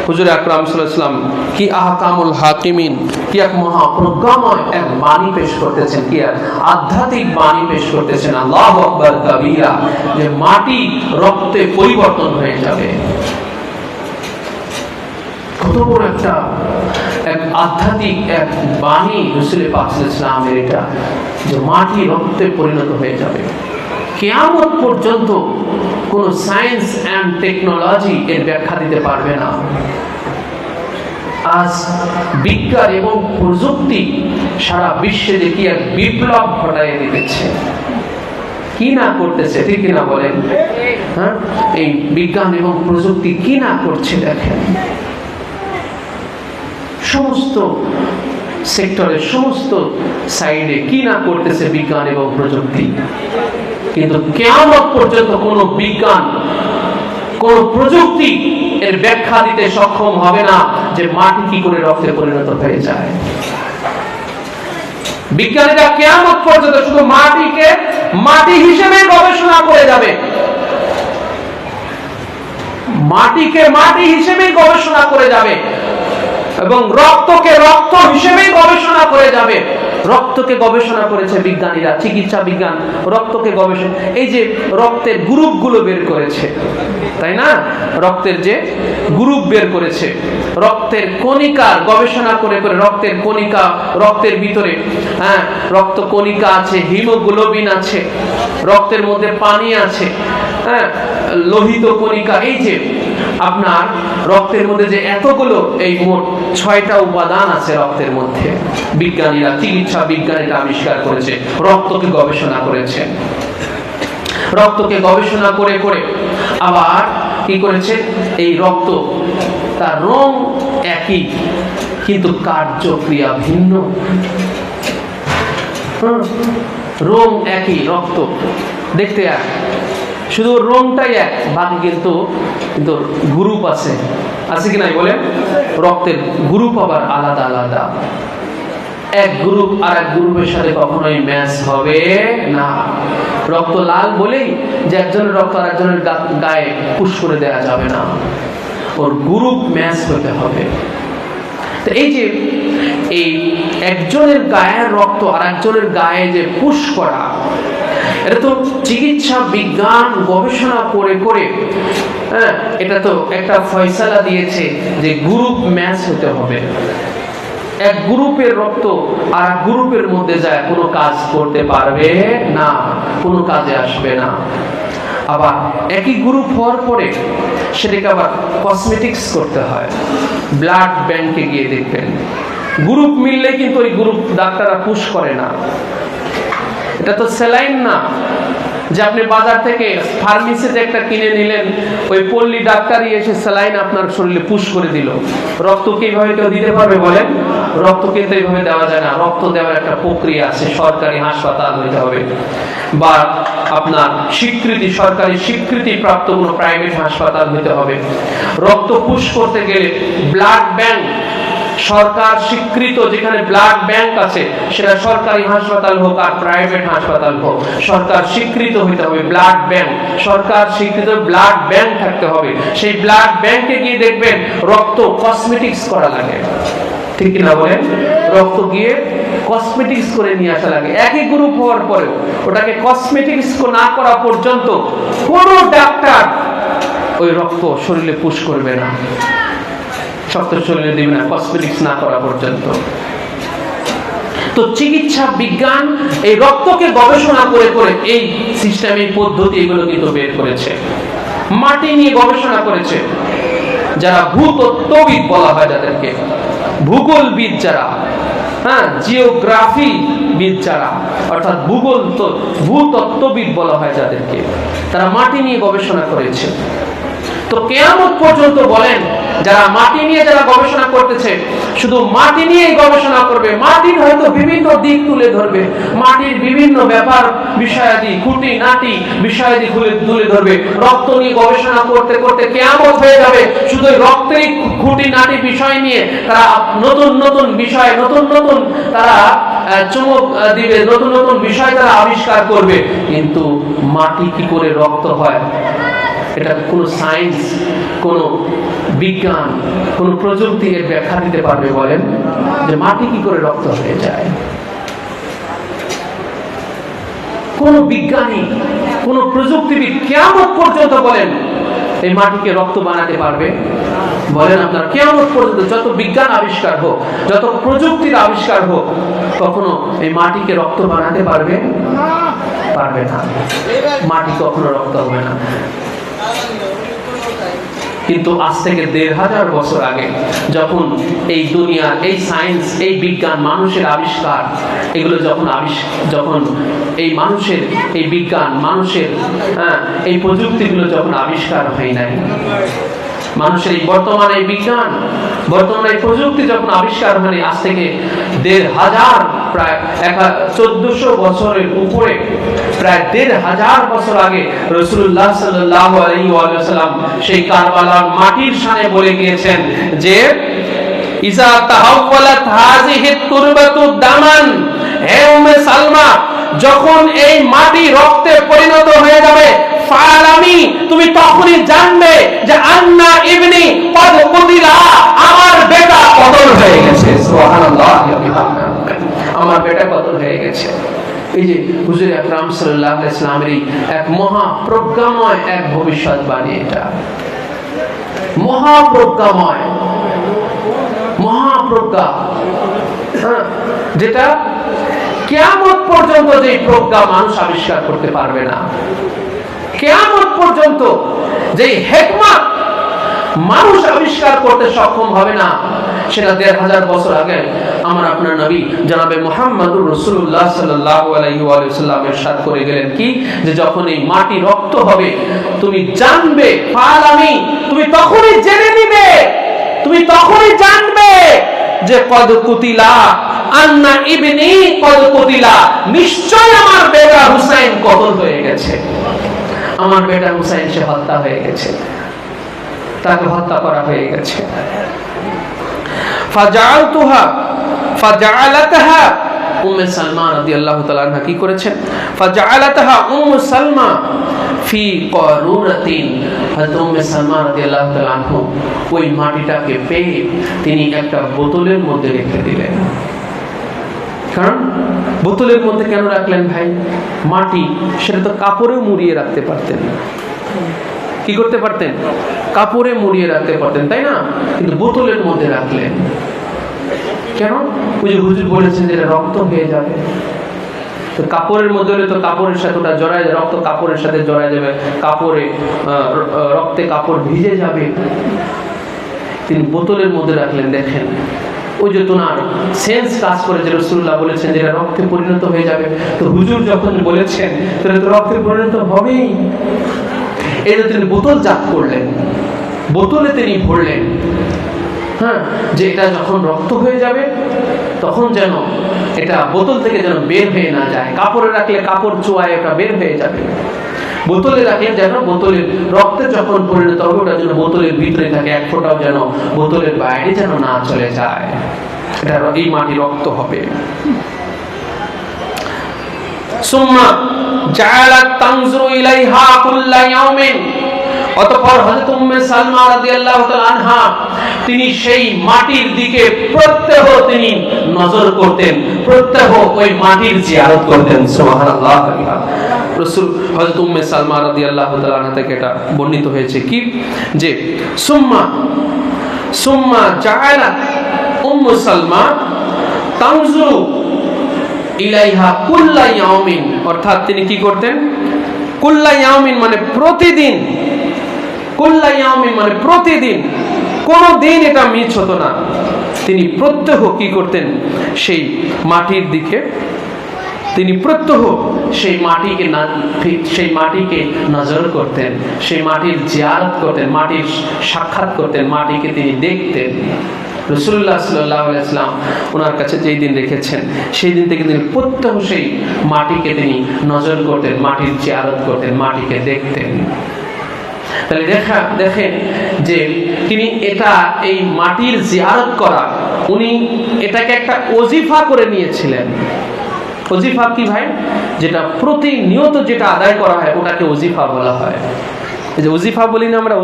হুজুর আকরাম সাল্লাল্লাহু আলাইহি ওয়াসাল্লাম কি আহকামুল হাকিমিন, কি এক মহাপ্রজ্ঞাময় এক বাণী পেশ করতেছেন, কি আধ্যাত্মিক বাণী পেশ করতেছেন। আল্লাহু আকবার কবীরা, যে মাটি রক্তে পরিবর্তন হয়ে যাবে। কত বড় একটা এক আধ্যাত্মিক এক বাণী রাসূল পাক সাল্লাল্লাহু আলাইহি ওয়াসাল্লামের, এটা যে মাটি রক্তে পরিণত হয়ে যাবে। কিয়ামত পর্যন্ত কোন সায়েন্স এন্ড টেকনোলজি এর ব্যাখ্যা দিতে পারবে না। আজ বিজ্ঞান এবং প্রযুক্তি সারা বিশ্বে দেখি এক বিপ্লব ঘটাইয়ে দিতেছে, কি না করতেছে, ঠিক কিনা বলেন? হ্যাঁ, এই বিজ্ঞান এবং প্রযুক্তি কি না করছে দেখেন। সমস্ত সেক্টরে, সমস্ত সাইডে কি না করতেছে বিজ্ঞান এবং প্রযুক্তি। কিন্তু কিয়ামত পর্যন্ত কোন বিজ্ঞান, কোন প্রযুক্তি এর ব্যাখ্যা দিতে সক্ষম হবে না যে মাটি কি করে রক্তে পরিণত হয়ে যায়। বিজ্ঞানীরা কিয়ামত পর্যন্ত শুধু মাটিকে মাটি হিসেবে গবেষণা করে যাবে, মাটিকে মাটি হিসেবে গবেষণা করে যাবে এবং রক্তকে রক্ত হিসেবে গবেষণা করে যাবে। রক্তকে গবেষণা করেছে বিজ্ঞানীরা, চিকিৎসা বিজ্ঞান রক্তকে গবেষণা, এই যে রক্তের গ্রুপগুলো বের করেছে, তাই না? রক্তের যে গ্রুপ বের করেছে, রক্তের কণিকার গবেষণা করে করে, রক্তের কণিকা, রক্তের ভিতরে হ্যাঁ রক্ত কণিকা আছে, হিমোগ্লোবিন আছে, রক্তের মধ্যে পানি আছে, হ্যাঁ লোহিত কণিকা, এই যে আপনার রক্তের মধ্যে যে এতগুলো, এই মোট 6টা উপাদান আছে রক্তের মধ্যে। বিজ্ঞানীরা, চিকিৎসা বিজ্ঞানীরা আবিষ্কার করেছে, রক্তকে গবেষণা করেছে। রক্তকে গবেষণা করে করে আবার কি করেছে, এই রক্ত তার রং একই কিন্তু কার্যক্রিয়া ভিন্ন। রং একই, রক্ত দেখতে এক, শুধু রংটাই এক, বাকি কিন্তু কিন্তু গ্রুপ আছে, আছে কি নাই বলেন? রক্তের গ্রুপ আবার আলাদা আলাদা। এক গ্রুপ আর এক গ্রুপের সাথে কখনোই ম্যাচ হবে না। রক্ত লাল বলেই যে একজনের রক্ত আর একজনের গায়ে পুশ করে দেওয়া যাবে না, ওর গ্রুপ ম্যাচ হতে হবে। তো এই যে এই একজনের গায়ের রক্ত আর একজনের গায়ে যে পুশ করা, এটা তো চিকিৎসা বিজ্ঞান গবেষণা করে করে হ্যাঁ এটা তো একটা ফয়সালা দিয়েছে যে গ্রুপ ম্যাচ হতে হবে। এক গ্রুপের রক্ত আর এক গ্রুপের মধ্যে যায় কোনো কাজ করতে পারবে না, কোনো কাজে আসবে না। আবার একই গ্রুপ হওয়ার পরে সেটাকে আবার কসমেটিক্স করতে হয়। ব্লাড ব্যাংকে গিয়ে দেখবেন গ্রুপ মিললে কিন্তু ওই গ্রুপ ডাক্তাররা পুশ করে না। এটা তো স্যালাইন না, যে আপনি বাজার থেকে ফার্মেসিতে একটা কিনে নিলেন, ওই পল্লী ডাক্তারই এসে স্যালাইন আপনার শরীরে পুশ করে দিল, রক্তকে এইভাবে কেউ দিতে পারবে বলেন? রক্তকে তো এইভাবে দেওয়া যায় না। রক্ত দেওয়ার একটা প্রক্রিয়া আছে, সরকারি হাসপাতাল হইতে হবে বা আপনার সরকারি স্বীকৃতি প্রাপ্ত কোনো প্রাইভেট হাসপাতাল হইতে হবে। রক্ত পুশ করতে গেলে ব্লাড ব্যাংক, সরকার স্বীকৃত যেখানে ব্লাড ব্যাংক আছে, সেটা সরকারি হাসপাতাল হোক আর প্রাইভেট হাসপাতাল হোক, সরকার স্বীকৃত হইতে হবে ব্লাড ব্যাংক, সরকার স্বীকৃত ব্লাড ব্যাংক থাকতে হবে। সেই ব্লাড ব্যাংকে গিয়ে দেখবেন রক্ত কসমেটিক্স করা লাগে, ঠিক কিনা বলেন? রক্ত গিয়ে কসমেটিক্স করে নিয়ে আসা লাগে। একই গ্রুপ হওয়ার পরেও ওটাকে কসমেটিক্স না করা পর্যন্ত কোনো ডাক্তার ওই রক্ত শরীরে পুশ করবে না, শক্ত শরীরে দিবে না কসমেটিক্স না করা পর্যন্ত। তো চিকিৎসা বিজ্ঞান এই রক্তকে গবেষণা করে করে এই সিস্টেম, এই পদ্ধতি এগুলো কিন্তু বের করেছে। মাটি নিয়ে গবেষণা করেছে যারা ভূতত্ত্ববিদ বলা হয়, যাদেরকে ভূগোলবিদ যারা, হ্যাঁ, জিওগ্রাফিবিদ যারা, অর্থাৎ ভূতত্ত্ববিদ বলা হয় যাদেরকে, তারা মাটি নিয়ে গবেষণা করেছে। তো কিয়ামত পর্যন্ত বলেন যারা মাটি নিয়ে যারা গবেষণা করতেছে, শুধু মাটি নিয়েই গবেষণা করবে, মাটির হয়তো বিভিন্ন দিক তুলে ধরবে, মাটির বিভিন্ন ব্যাপার বিষয়াদি খুঁটিনাটি বিষয়াদি তুলে ধরবে। রক্ত নিয়ে গবেষণা করতে করতে কিয়ামত হয়ে যাবে, শুধু রক্তের খুঁটিনাটি বিষয় নিয়ে তারা নতুন নতুন বিষয়, নতুন নতুন তারা চমক দিবে, নতুন নতুন বিষয় তারা আবিষ্কার করবে। কিন্তু মাটি কি করে রক্ত হয়, এটা কোনো সায়েন্স, কোনো বিজ্ঞান, কোনো প্রযুক্তি এর ব্যাখ্যা দিতে পারবে বলেন? যে মাটি কি করে রক্ত হয়ে যায়? কোন বিজ্ঞানী, কোন প্রযুক্তিবিদ কিয়ামত পর্যন্ত বলেন এই মাটিকে রক্ত বানাতে পারবে? বলেন আপনার, কিয়ামত পর্যন্ত যত বিজ্ঞান আবিষ্কার হোক, যত প্রযুক্তির আবিষ্কার হোক, কখনো এই মাটিকে রক্ত বানাতে পারবে? পারবে না। মাটি কখনো রক্ত হবে না। কিন্তু আজ থেকে ১৫০০ বছর আগে যখন এই দুনিয়ার এই সায়েন্স, এই বিজ্ঞান, মানুষের আবিষ্কার, এগুলো যখন এই মানুষের এই বিজ্ঞান, মানুষের এই প্রযুক্তিগুলো যখন আবিষ্কার হয় নাই, মানুষের এই বর্তমানে এই বিজ্ঞান, বর্তমানে এই প্রযুক্তি যখন আবিষ্কার হয়নি, আজ থেকে ১৫০০ প্রায় ১৪০০ বছরের উপরে, প্রায় ১৫০০ বছর আগে রাসূলুল্লাহ সাল্লাল্লাহু আলাইহি ওয়াসাল্লাম সেই কারবালার মাটির শানে বলে গিয়েছেন যে ইজা তাহাওয়ালাত হাযিহি তুরবাতু দামান, হে উম্মে সালমা, যখন এই মাটি রক্তে পরিণত হয়ে যাবে, ফালামি, তুমি তখনই জানবে যে আন্না ইবনি কদ কুতিলা, আমার বেটা কতল হয়ে গেছে। সুবহানাল্লাহ, আমার বেটা কতল হয়ে গেছে। এই যে হুজুর আকরাম সাল্লাল্লাহু আলাইহি ওয়াসাল্লামের এক মহা প্রজ্ঞাময় এক ভবিষ্যৎবাণী, এটা মহাপ্রজ্ঞাময়, মহাপ্রজ্ঞা, যেটা কিয়ামত পর্যন্ত যে প্রজ্ঞা মানুষ আবিষ্কার করতে পারবে না, কিয়ামত পর্যন্ত যে হিকমত মানুষ আবিষ্কার করতে সক্ষম হবে না, সেটা ১৫০০ বছর আগে আমার আপনার নবী জনাবে মুহাম্মদুর রাসূলুল্লাহ সাল্লাল্লাহু আলাইহি ওয়াসাল্লাম ইরশাদ করে গেলেন কি, যে যখন এই মাটি রক্ত হবে তুমি জানবে, ফালামি, তুমি তখনই জেনে নিবে, তুমি তখনই জানবে যে কদ কুতিলা, আন্না ইবনি কদ কুতিলা, নিশ্চয় আমার বেটা হুসাইন কতল হয়ে গেছে, আমার বেটা হুসাইন সে হত্যা হয়ে গেছে, তাকে হত্যা করা হয়ে গেছে। ফাজাআলাতহা উম্মে সালমা রাদিয়াল্লাহু তাআলা আনহা কি করেছেন? ফাজাআলাতহা উম্মু সালমা ফি কারুরাতিন, হযরত উম্মে সালমা রাদিয়াল্লাহু তাআলা আনহা ওই মাটিটাকে পেয়ে তিনি একটা বোতলের মধ্যে রেখে দিলেন। কারণ বোতলের মধ্যে কেন রাখলেন ভাই? মাটি, সেটা তো কাপড়েও মুড়িয়ে রাখতে পারতেন, কি করতে পারতেন? কাপড়ে মুড়িয়ে রাখতে পারতেন, তাই না? কিন্তু বোতলের মধ্যে রাখলেন কেন? ওই যে হুজুর বলেছেন যে রক্ত হয়ে যাবে, তো কাপড়ের মধ্যে হলে তো কাপড়ের সাথে ওটা জড়ায়, রক্ত কাপড়ের সাথে জড়ায় যাবে, কাপড়ে রক্তে কাপড় ভিজে যাবে। তিনি বোতলের মধ্যে রাখলেন। দেখেন ওই যে তোমার সেন্স কাজ করে যে রাসূলুল্লাহ বলেছেন যে এটা রক্তে পরিণত হয়ে যাবে, তো হুজুর যখন বলেছেন তাহলে তো রক্তে পরিণত হবেই। এই যে তিনি বোতল জাত করলেন, বোতলে তিনি ভরলেন, হ্যাঁ, যে এটা যখন রক্ত হয়ে যাবে তখন যেন এটা বোতল থেকে যেন বের হয়ে না যায়, কাপড়ে রাখলে কাপড় চোয়ায় ওটা বের হয়ে যাবে, বোতলে রাখলে যেন বোতলের রক্তে যখন পরিণত হবে ওটা যেন বোতলের ভিতরে থাকে, এক ফোঁটাও যেন বোতলের বাইরে যেন না চলে যায়, এটা এই মাটি রক্ত হবে। সুম্মা জাআলাত তানজুরু ইলাইহা কুল্লা ইয়াউমিন, অতঃপর হযরত উম্মে সালমা রাদিয়াল্লাহু তাআলা আনহা তিনি সেই মাটির দিকে প্রত্যহ তিনি নজর করতেন, প্রত্যহ ওই মাটির জিয়ারত করতেন। সুবহানাল্লাহ। রাসূল হযরত উম্মে সালমা রাদিয়াল্লাহু তাআলা আনহা থেকে এটা বর্ণিত হয়েছে কি যে সুম্মা জাআলাত উম্মু সালমা তানজুরু ইলাইহা কুল্লা ইয়াউমিন, অর্থাৎ তিনি কি করতেন, কুল্লা ইয়াউমিন মানে প্রতিদিন, কুল্লা ইয়াউমিন মানে প্রতিদিন, কোন দিন এটা মিস হতো না, তিনি প্রত্যহ কি করতেন, সেই মাটির দিকে তিনি প্রত্যহ সেই মাটিকে নজর করতেন, সেই মাটির জিয়ারত করতেন, মাটির সাক্ষাৎ করতেন, মাটিকে তিনি দেখতেন। রাসূলুল্লাহ সাল্লাল্লাহু আলাইহি ওয়াসাল্লাম ওনার কাছে যেই দিন রেখেছেন সেই দিন থেকে তিনি প্রত্যহ সেই মাটিকে তিনি নজর করতেন, মাটির জিয়ারত করতেন, মাটিকে দেখতেন। তাহলে দেখেন যে তিনি এই মাটির জিয়ারত করা, উনি এটাকে একটা ওজিফা করে নিয়েছিলেন। ওজিফা কি ভাই? যেটা প্রতিনিয়ত যেটা আদায় করা হয় ওটাকে ওজিফা বলা হয়। এই যে ওজিফা বলি না আমরা,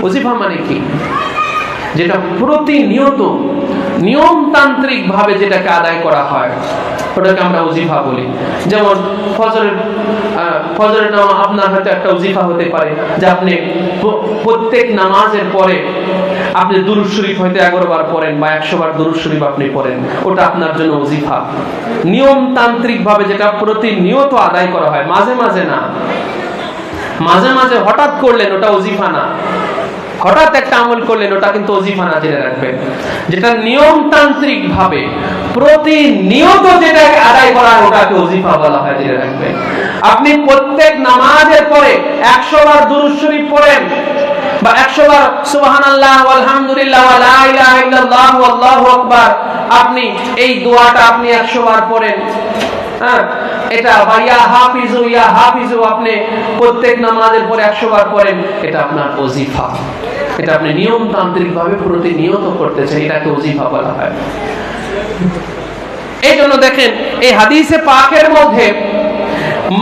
ওজিফা মানে কি? যেটা প্রতিনিয়ত নিয়মতান্ত্রিক ভাবে যেটাকে আদায় করা হয় ওটাকে আমরা ওজিফা বলি। যেমন ফজরের নামাজ আপনার হয়তো একটা ওজিফা হতে পারে যে আপনি প্রত্যেক নামাজের পরে আপনি দুরূদ শরীফ হয়তো 11 বার পড়েন বা 100 বার দুরূদ শরীফ আপনি পড়েন, ওটা আপনার জন্য ওজিফা। নিয়মতান্ত্রিক ভাবে যেটা প্রতিনিয়ত আদায় করা হয়, মাঝে মাঝে না, মাঝে মাঝে হঠাৎ করলেন ওটা ওজিফা না, হঠাৎ একটা আমল করলেন ওটা কিন্তু ওজিফা না, জেনে রাখবেন। যেটা নিয়মতান্ত্রিক ভাবে প্রতিনিয়ত যেটা আদায় করা হয় ওটাকে ওজিফা বলা হয়, জেনে রাখবেন। আপনি প্রত্যেক নামাজের পরে 100 বার দুরূদ শরীফ পড়েন বা 100 বার সুবহানাল্লাহ আলহামদুলিল্লাহ ওয়া লা ইলাহা ইল্লাল্লাহ আল্লাহু আকবার, আপনি এই দোয়াটা আপনি 100 বার পড়েন, হ্যাঁ, এটা ইয়া হাফিজু আপনি প্রত্যেক নামাজের পরে 100 বার পড়েন, এটা আপনার ওজিফা। এটা আপনি নিয়মতান্ত্রিক ভাবে প্রতিনিয়ত করতেছেন, এটাকে ওজিফা বলা হয়। এই জন্য দেখেন এই হাদিসে পাকের মধ্যে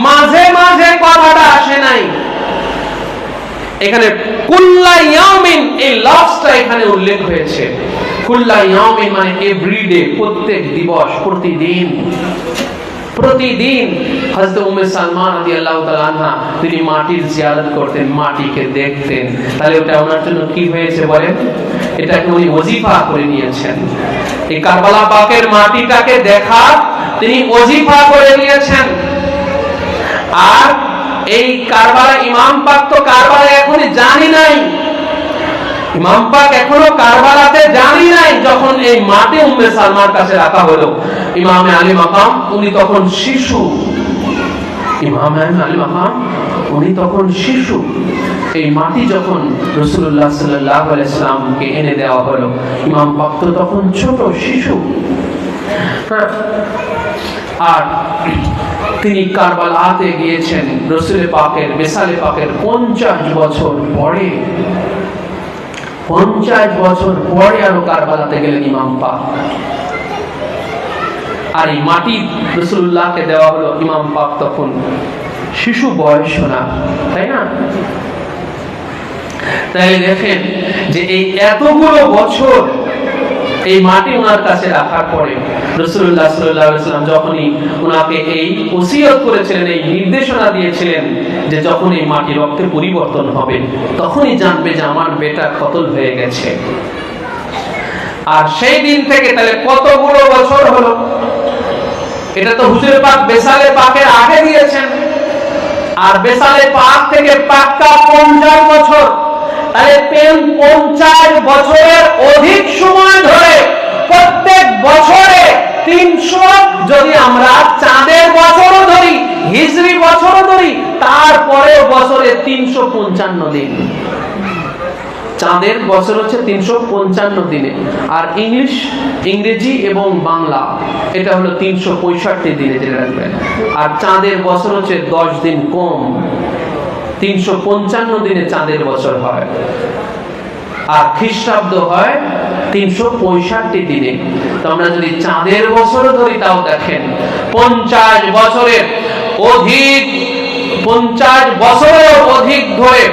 মাঝে মাঝে কথাটা আসে নাই, এখানে কুল্লা ইয়াউমিন এই লফজটা এখানে উল্লেখ হয়েছে। কুল্লা ইয়াউমিন মানে এভরিডে, প্রত্যেক দিবস, প্রতিদিন। হযরত উম্মে সালমা রাদিয়াল্লাহু তাআলা আনহা তিনি মাটির জিয়ারত করতেন, মাটিকে দেখতেন। তাহলে ওটা ওনার জন্য কি হয়েছে বলেন? এটাকে উনি ওজিফা করে নিয়েছেন। এই কারবালা পাকের মাটিটাকে দেখা তিনি ওজিফা করে নিয়েছেন। আর এই কারবালা ইমাম পাক তো কারবালা এখনো জানি নাই, ইমাম পাক এখনো কারবালাতে জানি নাই। যখন এই মাটি উম্মে সালমার কাছে রাখা হলো, ইমামে আলী মাকাম উনি তখন শিশু, ইমামে আলী মাকাম উনি তখন শিশু। এই মাটি যখন রাসূলুল্লাহ সাল্লাল্লাহু আলাইহি ওয়াসাল্লামকে এনে দেওয়া হলো, ইমাম পাক তো তখন ছোট শিশু। আর তিনি কারবালাতে গিয়েছেন রাসূল পাকের মেসালে পাকের 50 বছর পরে, 50 বছর পরে আরো কারবালাতে গেলেন ইমাম পাক। আর এই মাটি রাসূলুল্লাহকে দেওয়া হলো, ইমাম পাক তখন শিশু বয়স না, তাই না? তাই দেখেন যে এই এতগুলো বছর এই মাটি ওনার কাছে রাখার পরে রাসূলুল্লাহ সাল্লাল্লাহু আলাইহি ওয়াসাল্লাম যখনই ওনাকে এই ওসিয়ত করেছিলেন, এই নির্দেশনা দিয়েছিলেন যে যখন এই মাটি রক্তে পরিবর্তন হবে তখনই জানবে যে আমার বেটা কতল হয়ে গেছে। আর সেই দিন থেকে তাহলে কতগুলো বছর হলো? এটা তো হুজুর পাক বেসালে পাকের আগে দিয়েছেন, আর বেসালে পাক থেকে পাক্কা 50 বছর। তাহলে 50 বছরের অধিক সময় ধরে প্রত্যেক বছরে 300, যদি আমরা চাঁদের বছরও ধরি, হিজরি বছরও ধরি, তারপরেও বছরে 355 দিন। চাঁদের বছর হচ্ছে 355 দিনে, আর ইংরেজি এবং বাংলা এটা হলো 365 দিনে, জেনে রাখবেন। আর চাঁদের বছর হচ্ছে 10 দিন কম, 355 দিনে চাঁদের বছর হয়, আর খ্রিস্টাব্দ হয় 365 দিনে। তো আমরা যদি চাঁদের বছর ধরি, তাও দেখেন 50 বছরের অধিক, 50 বছরের অধিক ধরে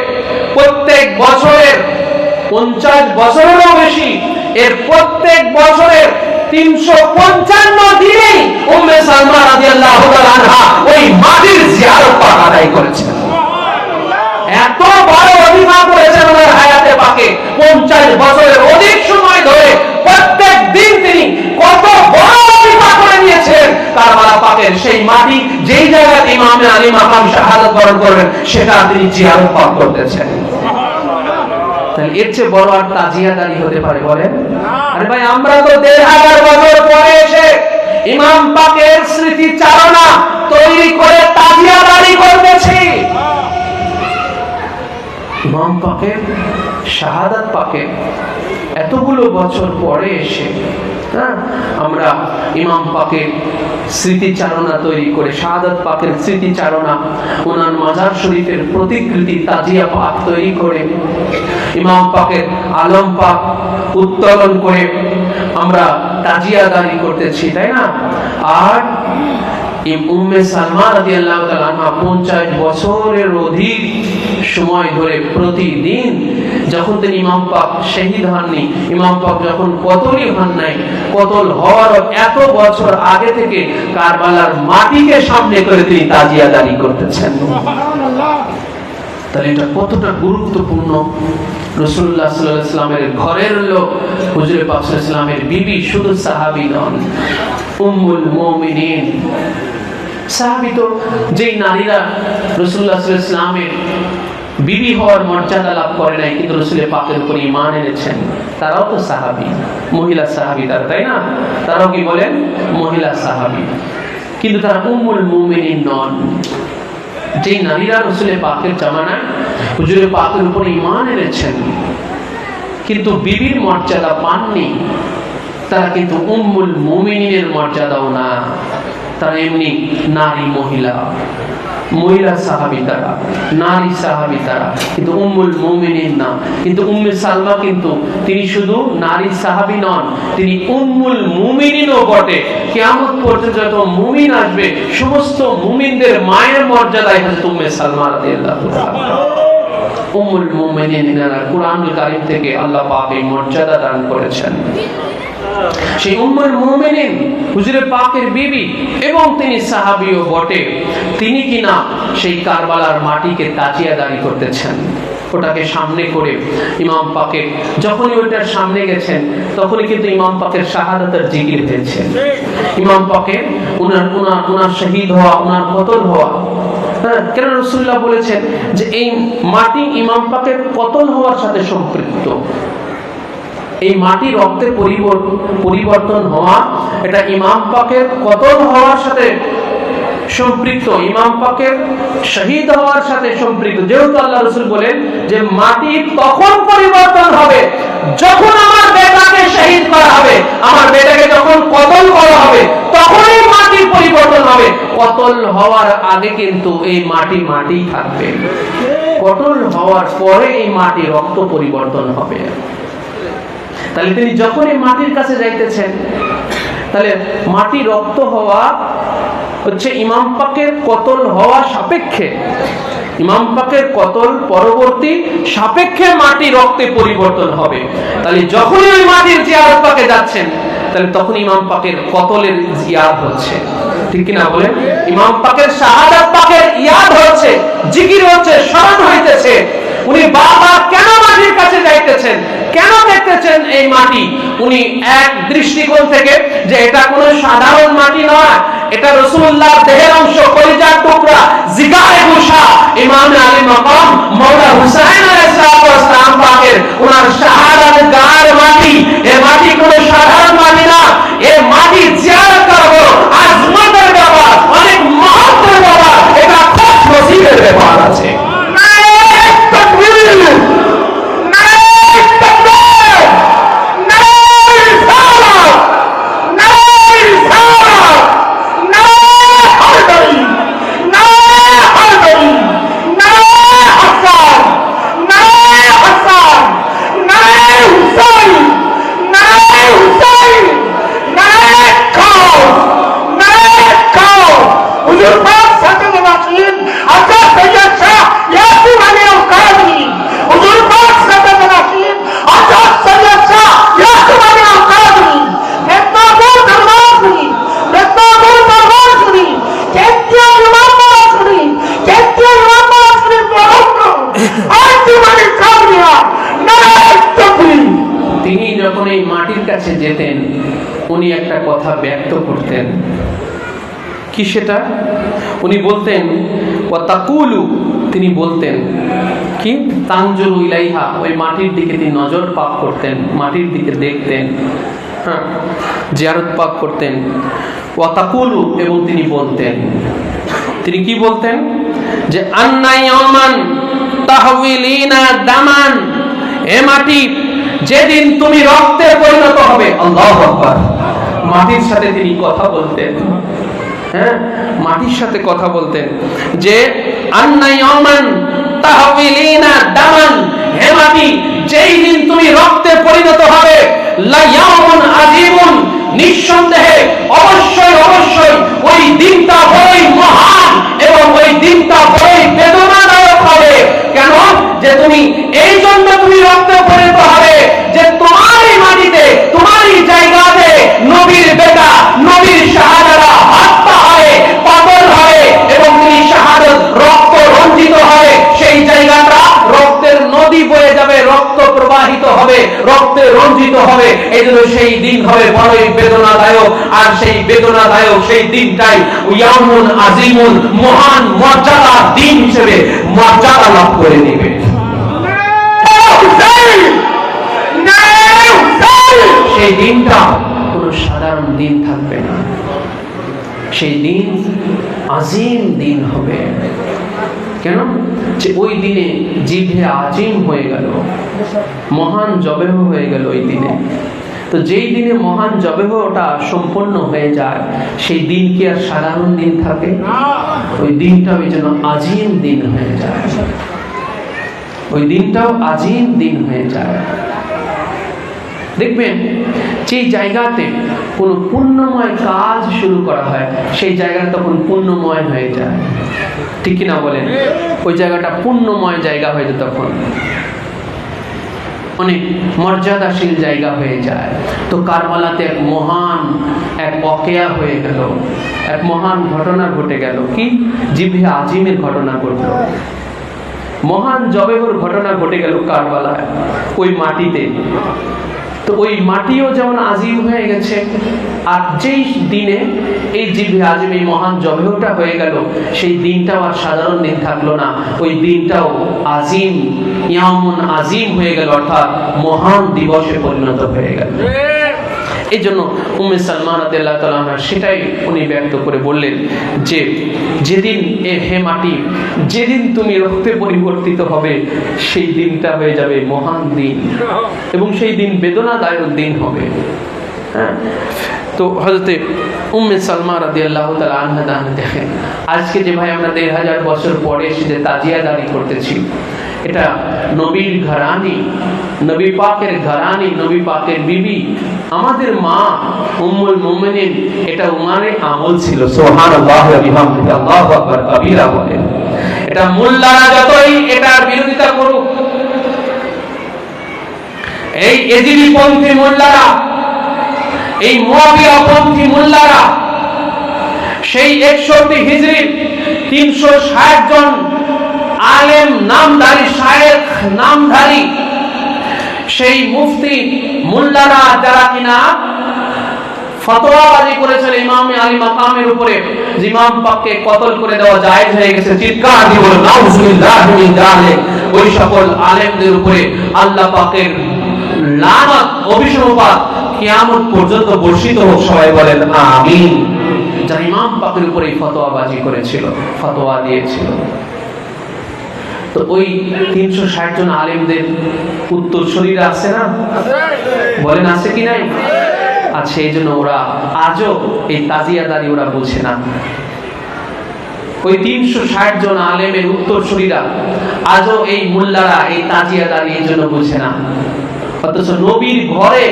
প্রত্যেক বছরের 50 বছরেরও বেশি, এর প্রত্যেক বছরের 355 দিনেই উম্মে সালমা রাদিয়াল্লাহু তাআলা আনহা ওই মাটির জিয়ারত পাক আদায় করেছেন। এত বড় অধিকার করেছেন ওনার হায়াতে পাকে, 50 বছরের অধিক সময় ধরে প্রত্যেক দিন তিনি কত বড় অধিকার করে নিয়েছেন। কারবালা পাকের সেই মাটি, যেই জায়গায় ইমামে আলী মাকাম শাহাদাত বরণ করবেন, সেটা তিনি জিয়ারত পাক করতেছেন। তাহলে এর চেয়ে বড় আর তাজিয়াদারি হতে পারে বলেন? আরে ভাই, আমরা তো 1500 বছর পরে এসে ইমাম পাকের স্মৃতি চারণা তৈরি করে তাজিয়াদারি করতেছি। ইমাম পাকের শাহাদাত পাকে এতগুলো বছর পরে এসে আমরা ইমাম পাকের স্মৃতিচারণা তৈরি করে, শাহাদাত পাকের স্মৃতিচারণা, ওনার মাজার শরীফের প্রতিকৃতি তাজিয়া পাক তৈরি করে, ইমাম পাকের আলম পাক উত্তোলন করে আমরা তাজিয়াদারি করতেছি, তাই না? আর উম্মে সালমা রাদিয়াল্লাহু তাআলা আনহা 50 বছরের অধিক সময় ধরে প্রতিদিন, যখন তিনি ইমাম পাক শহীদ হননি, ইমাম পাক যখন কতলই হন নাই, কতল হওয়ার এত বছর আগে থেকে কারবালার মাটিকে সামনে করে তিনি তাজিয়াদারি করতেছেন। সুবহানাল্লাহ। তাহলে এটা কতটা গুরুত্বপূর্ণ। রাসূলুল্লাহ সাল্লাল্লাহু আলাইহি ওয়াসাল্লামের ঘরের লোক, হুজুরে পাক সাল্লাল্লাহু আলাইহি ওয়াসাল্লামের বিবি, শুধু সাহাবী নন, উম্মুল মুমিনিন। সাহাবী তো যেই নারীরা রাসূলুল্লাহ সাল্লাল্লাহু আলাইহি ওয়াসাল্লামের বিবি হওয়ার মর্যাদা লাভ করে নাই, কিন্তু রাসূলের পাকের উপর ঈমান এনেছেন, তারাও তো সাহাবী, মহিলা সাহাবী তারা, তাই না? তারাও কি বলেন? মহিলা সাহাবী, কিন্তু তারা উম্মুল মুমিনিন নন। যেই নারীরা রাসূলের পাকের জামানায় হুজুরে পাকের উপর ঈমান এনেছেন কিন্তু বিবির মর্যাদা পাননি, তারা কিন্তু উম্মুল মুমিনিনের মর্যাদাও না, তারা এমনি নারী, মহিলা সাহাবী তারা, নারী সাহাবী তারা, কিন্তু উম্মুল মুমিনিন না। কিন্তু উম্মে সালমা কিন্তু তিনি শুধু নারী সাহাবী নন, তিনি উম্মুল মুমিনিনও বটে। কিয়ামত পর্যন্ত যত মুমিন আসবে, সমস্ত মুমিনদের মায়ের মর্যাদায় হযরত উম্মে সালমা রাদিয়াল্লাহু তাআলা। উম্মুল মুমিনিন, কুরআনুল কারীম থেকে আল্লাহ পাক এই মর্যাদা দান করেছেন। সেই উম্মুল মুমিনিন হুজুরে পাকের বিবি, এবং তিনি সাহাবীও বটে। তিনি কিনা সেই কারবালার মাটিকে তাজিয়াদারি করতেছেন, ওটাকে সামনে করে ইমাম পাকের, যখনই ওইটার সামনে গেছেন তখনই কিন্তু ইমাম পাকের শাহাদাতের জিকির হয়েছে। ইমাম পাকের ওনার শহীদ হওয়া, ওনার কতল হওয়া, কেন রাসূলুল্লাহ বলেছেন যে এই মাটি ইমাম পাকের কতল হওয়ার সাথে সম্পৃক্ত। এই মাটি রক্তে পরিবর্তন হওয়া, এটা ইমাম পাকের কতল হওয়ার সাথে সম্পৃক্ত, ইমাম পাকের শহীদ হওয়ার সাথে সম্পৃক্ত। যেহেতু আল্লাহ রাসূল বলেন যে মাটি তখন পরিবর্তন হবে যখন আমার বেটাকে শহীদ করা হবে, আমার বেটাকে যখন কতল করা হবে তখনই মাটির পরিবর্তন হবে। কতল হওয়ার আগে কিন্তু এই মাটি থাকবে, কতল হওয়ার পরে এই মাটি রক্ত পরিবর্তন হবে। তাহলে তিনি যখন এই মাটির কাছে যাইতেছেন, তাহলে মাটি রক্ত হওয়া হচ্ছে ইমাম পাকের কতল হওয়া সাপেক্ষে, ইমাম পাকের কতল পরবর্তী সাপেক্ষে মাটি রক্তে পরিবর্তন হবে। তাহলে যখনই ওই মাটির জিয়ারত পাকে যাচ্ছেন, তাহলে তখন ইমাম পাকের কতলের ইয়াদ হচ্ছে, ঠিক কিনা বলেন? ইমাম পাকের শাহাদাত পাকের ইয়াদ হচ্ছে, জিকির হচ্ছে, স্মরণ হইতেছে। উনি বারবার কেন মাটির কাছে যাইতেছেন, কেন দেখতেছেন এই মাটি? উনি এক দৃষ্টিকোণ থেকে যে এটা কোনো সাধারণ মাটি নয়, এটা রাসূলুল্লাহর দেহের অংশ, কলিজার টুকরা, জিগারে গোশা, ইমাম আলী মাকাম মাওলা হুসাইন আলাইহিস সালাম পাকের ওনার শাহাদাত গার মাটি। এই মাটি কোনো সাধারণ মাটি না, কাছে যেতেন উনি একটা কথা ব্যক্ত করতেন। কি সেটা? উনি বলতেন ওয়াতাকুলু, তিনি বলতেন কি তানজুরু ইলাইহা, ওই মাটির দিকে তিনি নজর পাক করতেন, মাটির দিকে দেখতেন, হ্যাঁ, জিয়ারত পাক করতেন। ওয়াতাকুলু, এবং তিনি বলতেন, তিনি কি বলতেন যে আন্না ইয়ামান তাহউইলিনা দামান, এ মাটি যেদিন তুমি রক্তে পরিণত হবে। আল্লাহু আকবার। মাটির সাথে তিনি কথা বলতেন, হ্যাঁ, মাটির সাথে কথা বলতেন যে আন্না ইয়ামান তাহউইলিনা দামান, হে মাটি যেই দিন তুমি রক্তে পরিণত হবে, লা ইয়াউমুন আযীমুন, নিঃসন্দেহে অবশ্যই অবশ্যই ওই দিনটা বড়ই মহান এবং ওই দিনটা বড়ই বেদনাদায়ক হবে। কেন? যে তুমি এই জন্য তুমি রক্তে পরিণত হবে যে তোমারই মাটিতে, তোমারই জায়গাতে নবীর বেটা, নবীর শাহাদারা হত্যা হয়, পাগল হয় এবং তিনি শাহাদাত রক্ত রঞ্জিত হবে। সেই জায়গাটা রক্তের নদী বয়ে যাবে, রক্ত প্রবাহিত হবে, রক্তে রঞ্জিত হবে। এই জন্য সেই দিন হবে বড়ই বেদনাদায়ক। আর সেই বেদনাদায়ক সেই দিনটাই ইয়ামুন আজিমুন, মহান মর্যাদা দিন হিসেবে মর্যাদা লাভ করে নেবে। সেই দিনটা কোনো সাধারণ দিন থাকবে না, সেই দিন আজিম দিন হবে। কেন? যে ওই দিনে জিভে আজিম হয়ে গেল, মহান জবেহ হয়ে গেল ওই দিনে। তো যেই দিনে মহান জবেহটা সম্পন্ন হয়ে যায়, সেই দিন কি আর সাধারণ দিন থাকে? ওই দিনটা ওই জন্য আজিম দিন হয়ে যায়, ওই দিনটাও আজিম দিন হয়ে যায়। দেখবেন যে জায়গাতে কোনো পুণ্যময় কাজ শুরু করা হয়, সেই জায়গাটা তখন পুণ্যময় হয়ে যায়, ঠিক কিনা বলেন? ওই জায়গাটা পুণ্যময় জায়গা হয়ে যায়, তখন অনেক মর্যাদাশীল জায়গা হয়ে যায়। তো কারবালাতে এক মহান এক ওয়াকিয়া হয়ে গেল, এক মহান ঘটনা ঘটে গেল। কি? জিভে আজিমের ঘটনা ঘটল, মহান জবেহর ঘটনা ঘটে গেল কারবালায়, ওই মাটিতে। তো ওই মাটিও যেমন আজিম হয়ে গেছে, আর যেই দিনে এই জিভে আজিম, এই মহান জবেহটা হয়ে গেল, সেই দিনটাও আর সাধারণ দিন থাকলো না, ওই দিনটাও আজিম, ইয়ামুন আজিম হয়ে গেল, অর্থাৎ মহান দিবসে পরিণত হয়ে গেল। এই জন্য উম্মে সালমা রাদিয়াল্লাহু তাআলা আনহা সেটাই উনি ব্যক্ত করে বললেন যে যেদিন হে মাটি, যেদিন তুমি রক্তে পরিবর্তিত হবে, সেই দিনটা হয়ে যাবে মহান দিন এবং সেই দিন বেদনাদায়ক দিন হবে। হ্যাঁ, তো হযরতে উম্মে সালমা রাদিয়াল্লাহু তাআলা আনহা দেখেন, আজকে যে ভাই আমরা ১৫০০ বছর পরে এসে যে তাজিয়াদারি করতেছি, এটা নবীর ঘরানি, নবী পাকের ঘরানি, নবী পাকের বিবি, আমাদের মা উম্মুল মুমিনিন, এটা উমারের আমল ছিল। সুবহানাল্লাহি ওয়া বিহামদিহি, আল্লাহু আকবার কবীরা বলেন। এটা মোল্লারা যতই এটার বিরোধিতা করুক, এই এজিদি পন্থী মোল্লারা, এই মুয়াবিয়া পন্থী মোল্লারা, সেই ৬১ হিজরি ৩৬০ জন আলেম নামধারী, শায়েখ নামধারী সেই মুফতি মোল্লারা, যারা কিনা ফতোয়াবাজি করেছিল ইমাম আলী মাকামের উপরে, ইমাম পাককে কতল করে দেওয়া জায়েজ হয়ে গেছে, চিৎকার দিয়ে বলো নাউযুবিল্লাহি মিন যালিক। ওই সকল আলেমদের উপরে আল্লাহ পাকের লানত, অভিশাপ কিয়ামত পর্যন্ত বর্ষিত হোক, সবাই বলেন আমিন। যারা ইমাম পাকের উপরে ফতোয়াবাজি করেছিল, ফতোয়া দিয়েছিল, তো ওই ৩৬০ জন আলেমদের উত্তরসূরিরা আছে না? বলেন আছে কি নাই? আছে। এই জন্য ওরা আজও এই তাজিয়াদারি ওরা বুঝে না। ওই ৩৬০ জন আলেমের উত্তরসূরিরা আজও এই মোল্লারা এই তাজিয়াদারি এই জন্য বুঝে না, অথচ নবীর ঘরে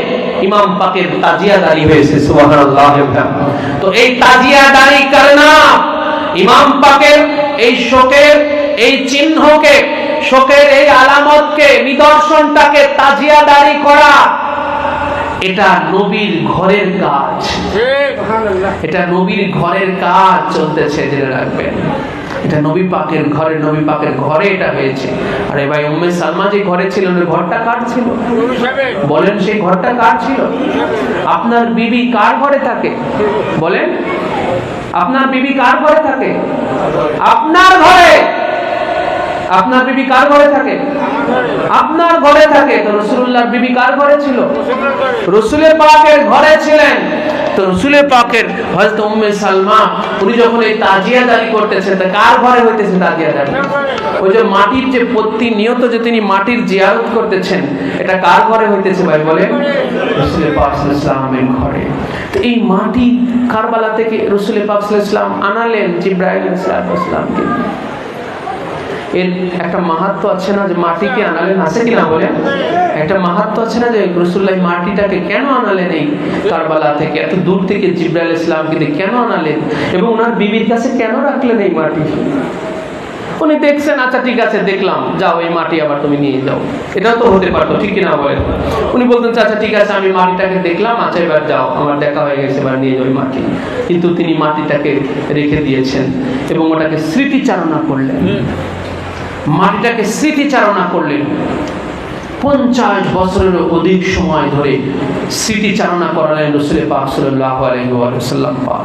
ইমাম পাকের তাজিয়াদারি হয়েছে। সুবহানাল্লাহ। তো এই তাজিয়াদারি কারণে ইমাম পাকের এই শোকের এই চিহ্নকে, শোকের এই আলামতকে, নিদর্শনটাকে তাজিয়াদারি করা, এটা নবীর ঘরের কাজ, এটা নবীর ঘরের কাজ চলতেছে, জেনে রাখবেন। এটা নবী পাকের ঘরে এটা হয়েছে। আরে ভাই, উম্মে সালমা যে ঘরে ছিলেন, ওই ঘরটা কার ছিল? বলেন, সেই ঘরটা কার ছিল? আপনার বিবি কার ঘরে থাকে? বলেন, আপনার বিবি কার ঘরে থাকে? আপনার ঘরে। আপনার বিবি কার ঘরে থাকে? আপনার ঘরে থাকে। তো রাসূলুল্লাহর বিবি কার ঘরে ছিল? রাসূলের পাকের ঘরে ছিলেন। তো রাসূলের পাকের হযরত উম্মে সালমা উনি যখন এই তাজিয়াদারি করতেছেন, তা কার ঘরে হইতেছে তাজিয়াদারি? ওই যে মাটির যে প্রতিনিয়ত যে তিনি মাটির জিয়ারত করতেছেন, এটা কার ঘরে হইতেছে ভাই বলেন? রাসূলের পাক সাল্লাল্লাহু আলাইহি ওয়াসাল্লামের ঘরে। তো এই মাটি কারবালা থেকে রাসূলের পাক সাল্লাল্লাহু আলাইহি ওয়াসাল্লাম আনালেন জিবরাইল আলাইহিস সালামকে। এর একটা মাহাত্ম্য আছে না যে মাটিকে আনালেন, আছে কিনা বলেন? একটা মাহাত্ম্য আছে না যে রাসূলুল্লাহ মাটিটাকে কেন আনালেন এই কারবালা থেকে, এত দূর থেকে জিবরাইল আলাইহিস সালামকে কেন আনালেন, এবং ওনার বিবির কাছে কেন রাখলেন এই মাটি? উনি দেখছেন, আচ্ছা ঠিক আছে দেখলাম, যাও এই মাটি আবার তুমি নিয়ে যাও। এটাও তো হতে পারতো, ঠিক কিনা বলেন? উনি বলতেন আচ্ছা ঠিক আছে, আমি মাটিটাকে দেখলাম, আচ্ছা এবার যাও, আমার দেখা হয়ে গেছে, এবার নিয়ে যাও এই মাটি। কিন্তু তিনি মাটিটাকে রেখে দিয়েছেন এবং ওটাকে স্মৃতিচারণা করলেন। মাটিটাকে স্মৃতিচারণা করলেন 50 বছরেরও অধিক সময় ধরে স্মৃতিচারণা করালেন রাসূল পাক সাল্লাল্লাহু আলাইহি ওয়াসাল্লাম পাক।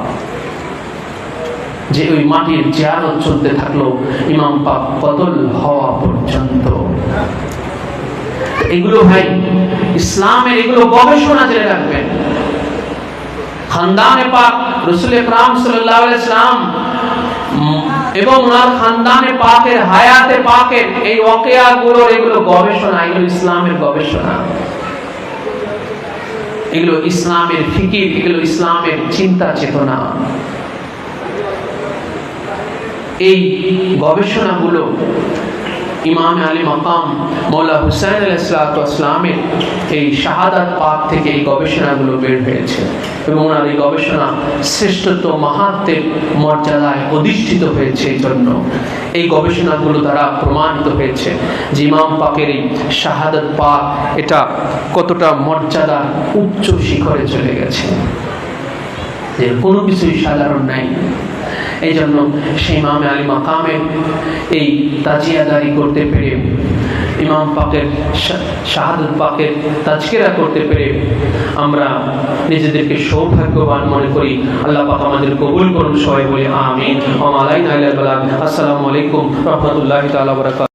যে ওই মাটির জিয়ারত চলতে থাকলো ইমাম পাক কতল হওয়া পর্যন্ত। এগুলো ভাই ইসলামের, এগুলো গবেষণা জেনে রাখবেন। খানদানে পাক রাসূল আকরাম সাল্লাল্লাহু আলাইহি ওয়াসাল্লাম এবং ওনার খানদানে পাকের, হায়াতে পাকের এই ওয়াকিয়াগুলোর, এগুলো গবেষণা, এগুলো ইসলামের গবেষণা, এগুলো ইসলামের ফিকির, এগুলো ইসলামের চিন্তা চেতনা। এই গবেষণাগুলো ইমাম আলী মাকাম মওলা হুসাইন আলাইহিসসালামের এই শাহাদাত পাক থেকে এই গবেষণাগুলো বের হয়েছে এবং ওনার এই গবেষণা শ্রেষ্ঠত্ব, মাহাত্ম্যের মর্যাদায় অধিষ্ঠিত হয়েছে। এই জন্য এই গবেষণাগুলো দ্বারা প্রমাণিত হয়েছে যে ইমাম পাকের এই শাহাদাত পাক এটা কতটা মর্যাদা উচ্চ শিখরে চলে গেছে, যে কোনো কিছুই সাধারণ নাই। এই জন্য সেই ইমাম আলী মাকামের এই তাজিয়াদারি করতে পেরে, ইমাম পাকের শাহাদাত পাকের তাজকিরা করতে পেরে আমরা নিজেদেরকে সৌভাগ্যবান মনে করি। আল্লাহ পাক আমাদের কবুল করুন, সবাই বলি আমিন। ওয়া আলাইনা ইল্লাল বালাগ। আসসালামু আলাইকুম ওয়া রাহমাতুল্লাহি তাআলা ওয়া বারাকাতুহু।